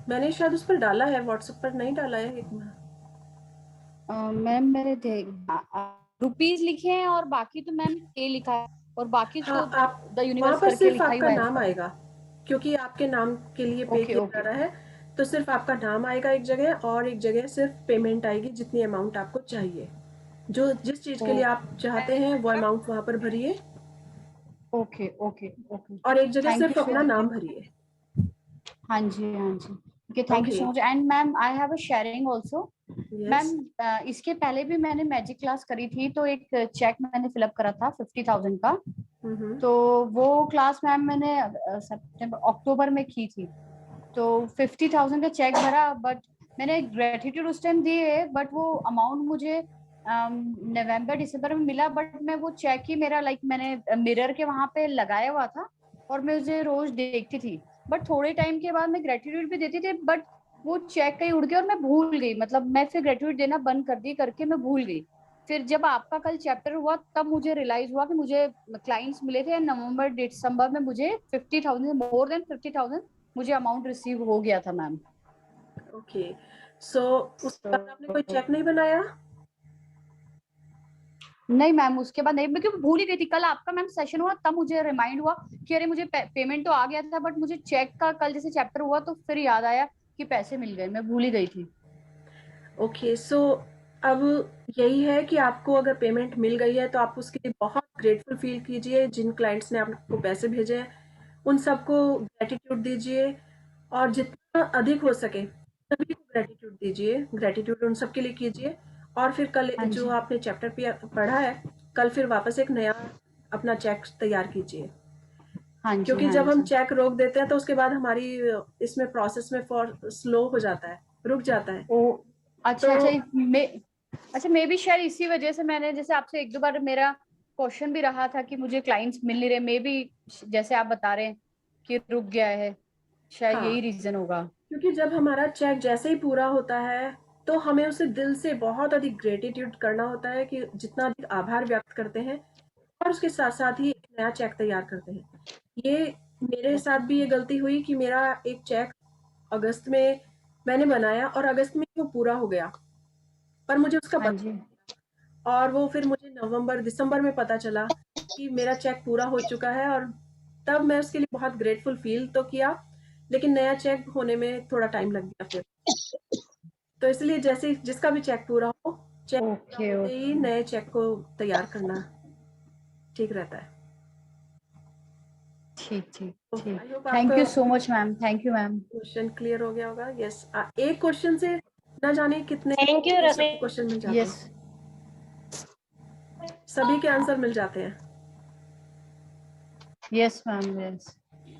मैंने शायद उस पर डाला है, व्हाट्सएप पर नहीं डाला है। एक
मैम मेरे रुपीज लिखे हैं और बाकी तो मैम पे लिखा है, और बाकी
हाँ,
तो
आप
द
वहाँ
यूनिवर्स
पर
करके
सिर्फ
लिखा ही
आपका
हुआ है।
नाम आएगा, क्योंकि आपके नाम के लिए पे
ओके
किया जा
ओके।
रहा है। तो सिर्फ आपका नाम आएगा एक जगह, और एक जगह सिर्फ पेमेंट आएगी जितनी अमाउंट आपको चाहिए। जो जिस चीज़ के लिए आप चाहते हैं वो अमाउंट वहाँ पर भरिए,
ओके ओके ओके।
और एक जगह
थैंक यू
सिर्फ
सो
अपना नाम
मच।
भरिए।
हाँ जी हाँ जी। Okay, thank you
okay.
So much. And ma'am I have a sharing also.
Yes.
Ma'am इसके पहले भी मैंने मैजिक क्लास करी थी, तो एक चेक मैंने फिलअप करा था 50,000 का।
हम्म।
तो वो क्लास मैम मैंने सितंबर अक्टूबर में की थी। तो 50,000 का चेक भरा, बट मैंने ग्रेटिट्यूड उस टाइम दिए, बट वो अमाउंट मुझे नवंबर दिसंबर में मिला। बट मैं वो चेक ही मेरा लाइक मैंने मिरर के वहां पे लगाया हुआ था और मैं उसे रोज देखती थी। बट थोड़े टाइम के बाद मैं ग्रेटिट्यूड भी देती थी, बट वो चेक कहीं उड़ गया और मैं भूल गई। मतलब मैं फिर ग्रेटिट्यूड देना बंद कर दी करके मैं भूल गई। फिर जब आपका कल चैप्टर हुआ तब मुझे रियलाइज हुआ कि मुझे क्लाइंट्स मिले थे नवंबर दिसंबर में, मुझे 50,000, मोर देन 50,000 मुझे अमाउंट रिसीव हो गया था मैम।
ओके, सो उसके बाद आपने कोई चेक नहीं बनाया?
नहीं मैम, उसके बाद नहीं, मैं क्योंकि भूल ही गई थी। कल आपका मैम सेशन हुआ तब मुझे रिमाइंड हुआ कि अरे मुझे पेमेंट तो आ गया था, बट मुझे चेक का कल जैसे चैप्टर हुआ तो फिर याद आया कि पैसे मिल गए, मैं भूल ही गई थी।
ओके, सो अब यही है कि आपको अगर पेमेंट मिल गई है तो आप उसके लिए बहुत ग्रेटफुल फील कीजिए। जिन क्लाइंट्स ने आपको पैसे भेजे हैं उन सबको ग्रेटिट्यूड दीजिए, और जितना अधिक हो सके सभी को ग्रेटिट्यूड दीजिए, ग्रेटिट्यूड उन सब के लिए कीजिए। और फिर कल
हाँ
जो
जी
आपने चैप्टर पढ़ा है, कल फिर वापस एक नया अपना चेक तैयार कीजिए।
हाँ जी।
क्योंकि
हाँ
जब हम
जी।
चेक रोक देते हैं तो उसके बाद हमारी इसमें प्रोसेस में फॉर स्लो हो जाता है, रुक जाता है।
ओ अच्छा
तो
अच्छा। मे अच्छा, मे भी शायद इसी वजह से मैंने जैसे आपसे एक दो बार मेरा क्वेश्चन भी रहा था कि मुझे क्लाइंट्स मिल नहीं रहे, मे बी जैसे आप बता रहे हैं कि रुक गया है, शायद
हाँ,
यही रीजन होगा।
क्योंकि जब हमारा चेक जैसे ही पूरा होता है तो हमें उसे दिल से बहुत अधिक ग्रेटिट्यूड करना होता है, कि जितना अधिक आभार व्यक्त करते हैं और उसके साथ साथ ही एक नया चेक तैयार करते हैं। ये मेरे साथ भी ये गलती हुई कि मेरा एक चेक अगस्त में मैंने बनाया और अगस्त में वो पूरा हो गया, पर मुझे उसका
हाँ
पता
जी।
नहीं था। और वो फिर मुझे नवंबर दिसंबर में पता चला कि मेरा चेक पूरा हो चुका है, और तब मैं उसके लिए बहुत ग्रेटफुल फील तो किया, लेकिन नया चेक होने में थोड़ा टाइम लग गया फिर। तो इसलिए जैसे जिसका भी चेक पूरा हो, चेक
ओके
होते ही नए चेक को तैयार करना ठीक रहता है।
ठीक ठीक
तो
ठीक।
आई होप
थैंक यू
आपका
so much ma'am, thank you ma'am.
Question clear हो गया होगा। यस, एक क्वेश्चन से ना जाने कितने
थैंक यू रश्मि।
क्वेश्चन मिल जाते
यस
हैं, सभी के आंसर मिल जाते हैं।
Yes ma'am, yes.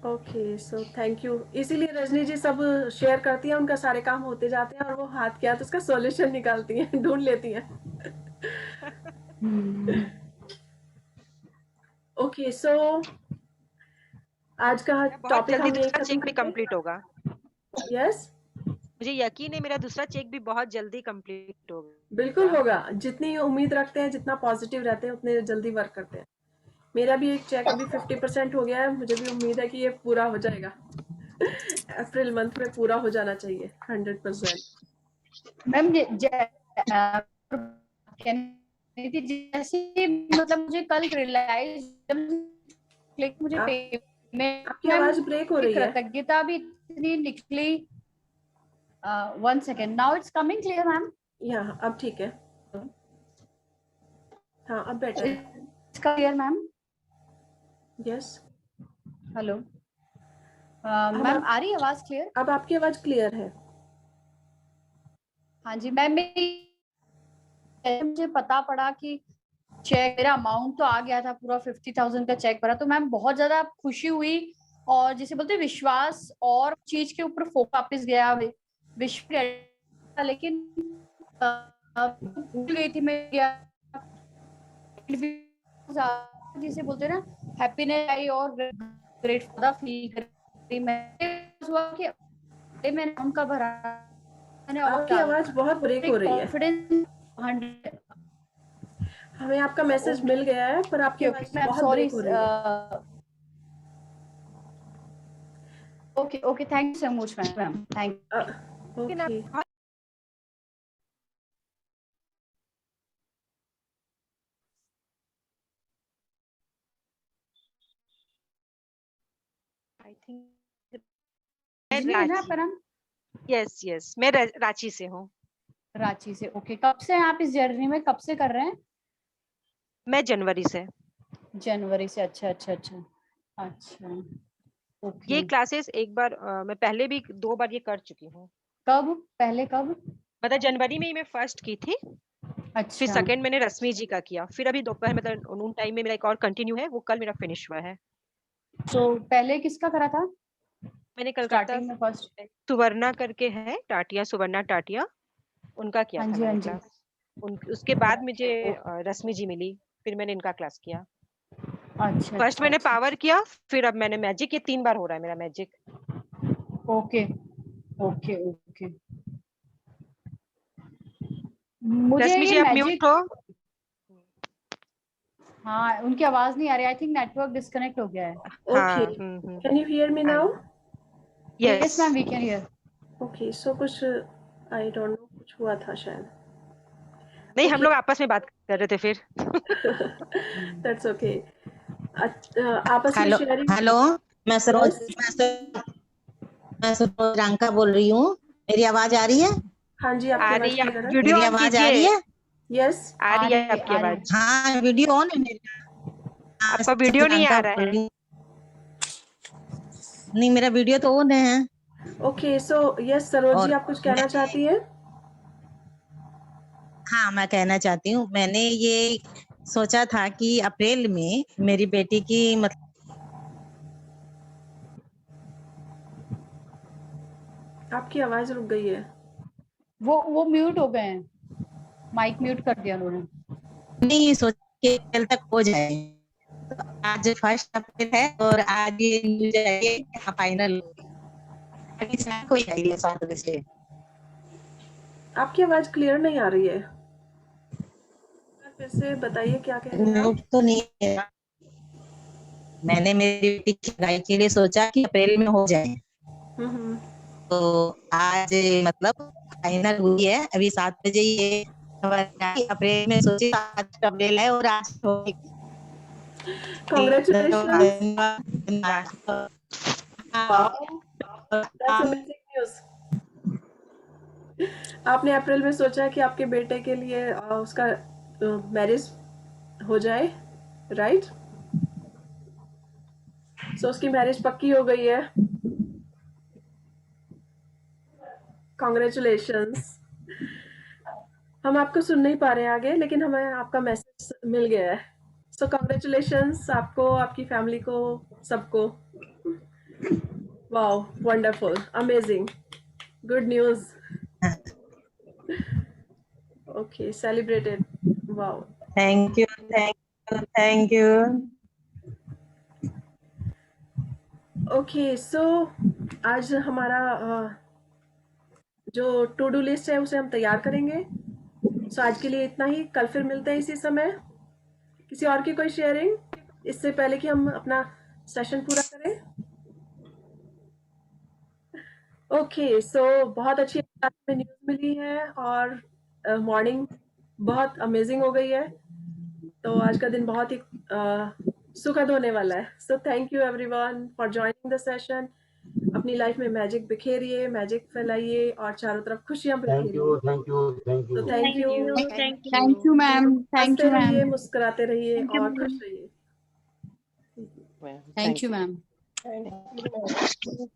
Okay, so thank you. इसीलिए रजनी जी सब शेयर करती हैं, उनका सारे काम होते जाते हैं और वो हाथ के हाथ उसका सॉल्यूशन निकालती हैं, ढूंढ लेती हैं। ओके, सो आज का
बहुत
टॉपिक
जल्दी
हम यही
दूसरा
खत्म
चेक भी
करते हैं।
कंप्लीट होगा।
यस,
मुझे यकीन है मेरा दूसरा चेक भी बहुत जल्दी कंप्लीट होगा।
बिल्कुल होगा। जितनी उम्मीद रखते हैं, जितना पॉजिटिव रहते हैं, उतने जल्दी वर्क करते हैं। मेरा भी एक चेक अभी 50% हो गया है, मुझे भी उम्मीद है कि ये पूरा हो जाएगा। अप्रैल मंथ में पूरा हो जाना चाहिए 100%।
मैम जैसे मतलब मुझे कल रियलाइज क्लिक मुझे
आप,
पेमेंट
आपकी आवाज ब्रेक हो रही है।
कृतज्ञता भी इतनी निकली। 1 second, now it's coming clear ma'am.
यहाँ अब ठीक है। हाँ, अब बेटर है।
It's clear ma'am.
Yes,
hello
अब
मैम,
आप,
आ रही है आवाज क्लियर?
अब आपकी आवाज क्लियर है।
हाँ जी मैम, मुझे पता पड़ा कि चेक मेरा अमाउंट तो आ गया था, पूरा 50,000 का चेक भरा, तो मैम बहुत ज्यादा खुशी हुई। और जिसे बोलते हैं विश्वास और चीज के ऊपर फोकस वापस गया, लेकिन भूल गई थी मैं क्या, जिसे बोलते हैं ना हैप्पीनेस आई और ग्रेटफुल फील करी। मैं हुआ कि मैंने उनका भरा, मैंने और
आपकी आवाज बहुत ब्रेक हो रही है।
कॉन्फिडेंस 100।
हमें आपका मैसेज मिल गया है, पर आपकी
ओके ओके
आवाज
मैम,
बहुत
सॉरी।
ब्रेक हो रही है।
Okay okay, thank you so much ma'am, thank you.
लेकिन आप
ओके,
आई थिंक
रजनी है ना आपका नाम?
यस यस, मैं रांची से हूँ।
रांची से, ओके। कब से हैं आप इस जर्नी में, कब से कर रहे हैं?
मैं जनवरी से।
जनवरी से, अच्छा अच्छा अच्छा अच्छा।
ये
ओके,
क्लासेस एक बार मैं पहले भी 2 बार ये कर चुकी हूँ।
कब, पहले कब?
मतलब जनवरी में ही मैं फर्स्ट की थी, फिर
अच्छा,
सेकंड मैंने रश्मि जी का किया, फिर अभी दोपहर मतलब नून टाइम में मेरा एक और कंटिन्यू है, वो कल मेरा फिनिश हुआ है।
तो पहले किसका करा था
मैंने कलकत्ता
स्टार्टिंग में फर्स्ट?
सुवर्णा करके है, टाटिया, सुवर्णा टाटिया, उनका किया
हाँ
था
जी हाँ
मैंने
जी।
क्लास। उसके बाद मुझे
ओके,
रश्मि जी मिली, फिर मैंने इनका क्लास किया।
अच्छा
फर्स्ट
अच्छा
मैंने
अच्छा
पावर किया, फिर अब मैंने मैजिक, ये 3 बार हो रहा है मेरा मैजिक।
Okay okay okay. मुझे
रश्मि
ये
जी आप म्यूट
मैजिक,
हो।
हाँ उनकी आवाज नहीं आ रही, आई थिंक नेटवर्क डिस्कनेक्ट हो गया है।
ओके,
हाँ
can you hear me now?
Yes
yes.
Ma'am, we can hear.
Okay, so कुछ आई डोंट नो, कुछ हुआ था शायद।
नहीं, हम
ओके,
लोग आपस में बात कर रहे थे फिर।
That's okay. आपस में
हेलो
शेयरिंग।
हेलो। मैं सरोज
यस,
मैं सरोज रंका बोल रही हूँ। मेरी आवाज आ रही है?
हाँ जी, आपकी
आ
आवाज
रही है, आप
क्लियर है।
वीडियो
मेरी
ऑन
आवाज आ
कीजिए।
रही है?
यस,
आ
आ
रही है
रही
आपकी
आ रही
आवाज।
हाँ, वीडियो ऑन है मेरा। हाँ,
आपका वीडियो
सरोज
नहीं आ
रंका
रहा
बोल
है।
रही हूँ। नहीं, मेरा वीडियो तो ऑन है।
Okay, so yes Saroj ji,
और
आप कुछ कहना
मैंने,
चाहती हैं?
हाँ, मैं कहना चाहती हूँ, मैंने ये सोचा था कि अप्रैल में मेरी बेटी की मतलब
आपकी आवाज रुक गई है।
वो म्यूट हो गए हैं, माइक म्यूट कर दिया उन्होंने।
नहीं सोचा कि अप्रैल तक हो जाए। तो आज 1 अप्रैल है और आज ये न्यूज आई है कि हाँ फाइनल अभी शाम को ही आई है 7 बजे।
आपकी आवाज क्लियर नहीं आ रही है, फिर से बताइए क्या कह रहे हैं आप?
म्यूट तो नहीं है। मैंने मेरी बेटी की पढ़ाई के लिए सोचा कि अप्रैल में हो जाए।
हम्म।
तो आज मतलब फाइनल हुई है, अभी 7 बजे ये खबर आई। अप्रैल में सोची 8 अप्रैल है और आज हो गई।
कॉन्ग्रेचुलेशंस।
हाँ,
वाओ, दैट्स अमेजिंग न्यूज़। आपने अप्रैल में सोचा कि आपके बेटे के लिए उसका मैरिज हो जाए, राइट? सो उसकी मैरिज पक्की हो गई है। कॉन्ग्रेचुलेशंस। हम आपको सुन नहीं पा रहे हैं आगे, लेकिन हमें आपका मैसेज मिल गया है। सो कॉन्ग्रेचुलेशंस आपको, आपकी फैमिली को, सबको। Wow, wonderful, amazing, good news. Okay, celebrated. Wow.
Thank you, thank you, thank you.
Okay, so आज हमारा जो टू डू लिस्ट है उसे हम तैयार करेंगे। सो आज के लिए इतना ही, कल फिर मिलते हैं इसी समय। किसी और की कोई शेयरिंग इससे पहले कि हम अपना सेशन पूरा करें? ओके, सो बहुत अच्छी में न्यूज़ मिली है और मॉर्निंग बहुत अमेजिंग हो गई है। तो आज का दिन बहुत ही सुखद होने वाला है। So thank you everyone for joining the session. अपनी लाइफ में मैजिक बिखेरिए, मैजिक फैलाइए और चारों तरफ खुशियां बिखेरिए। तो thank you.
Thank you ma'am, thank
हंसते
यू मैम,
रहिए, मुस्कुराते रहिए और खुश रहिए।
Thank you ma'am.
Thank you.